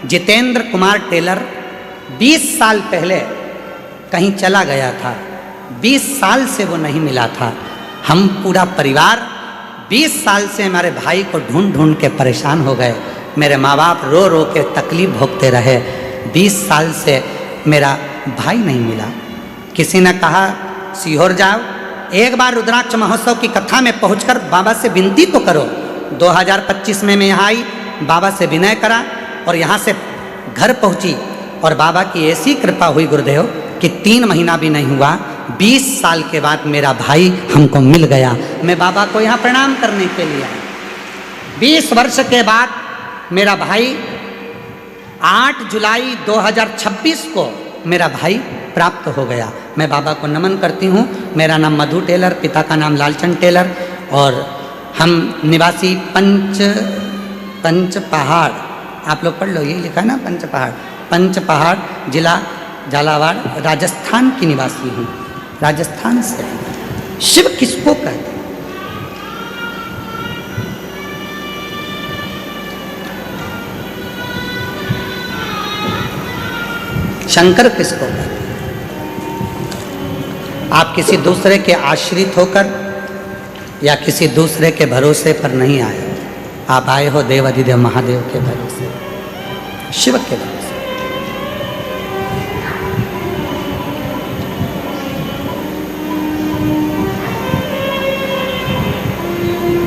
जितेंद्र कुमार टेलर 20 साल पहले कहीं चला गया था, 20 साल से वो नहीं मिला था। हम पूरा परिवार 20 साल से हमारे भाई को ढूंढ ढूंढ के परेशान हो गए। मेरे माँ बाप रो रो के तकलीफ भोगते रहे। 20 साल से मेरा भाई नहीं मिला। किसी ने कहा सीहोर जाओ, एक बार रुद्राक्ष महोत्सव की कथा में पहुंचकर बाबा से विनती तो करो। 2025 में मैं यहाँ आई, बाबा से विनय करा और यहाँ से घर पहुँची और बाबा की ऐसी कृपा हुई गुरुदेव कि 3 महीना भी नहीं हुआ, 20 साल के बाद मेरा भाई हमको मिल गया। मैं बाबा को यहाँ प्रणाम करने के लिए आया। 20 वर्ष के बाद मेरा भाई 8 जुलाई 2026 को मेरा भाई प्राप्त हो गया। मैं बाबा को नमन करती हूँ। मेरा नाम मधु टेलर, पिता का नाम लालचंद टेलर और हम निवासी पंच पहाड़, आप लोग पढ़ लो, ये लिखा ना पंच पहाड़ जिला झालावाड़ राजस्थान की निवासी हूँ। राजस्थान से शिव किसको कहते हैं? शंकर किसको कहते हैं? आप किसी दूसरे के आश्रित होकर या किसी दूसरे के भरोसे पर नहीं आए, आप आए हो देवाधिदेव महादेव के भरोसे, शिव के भरोसे।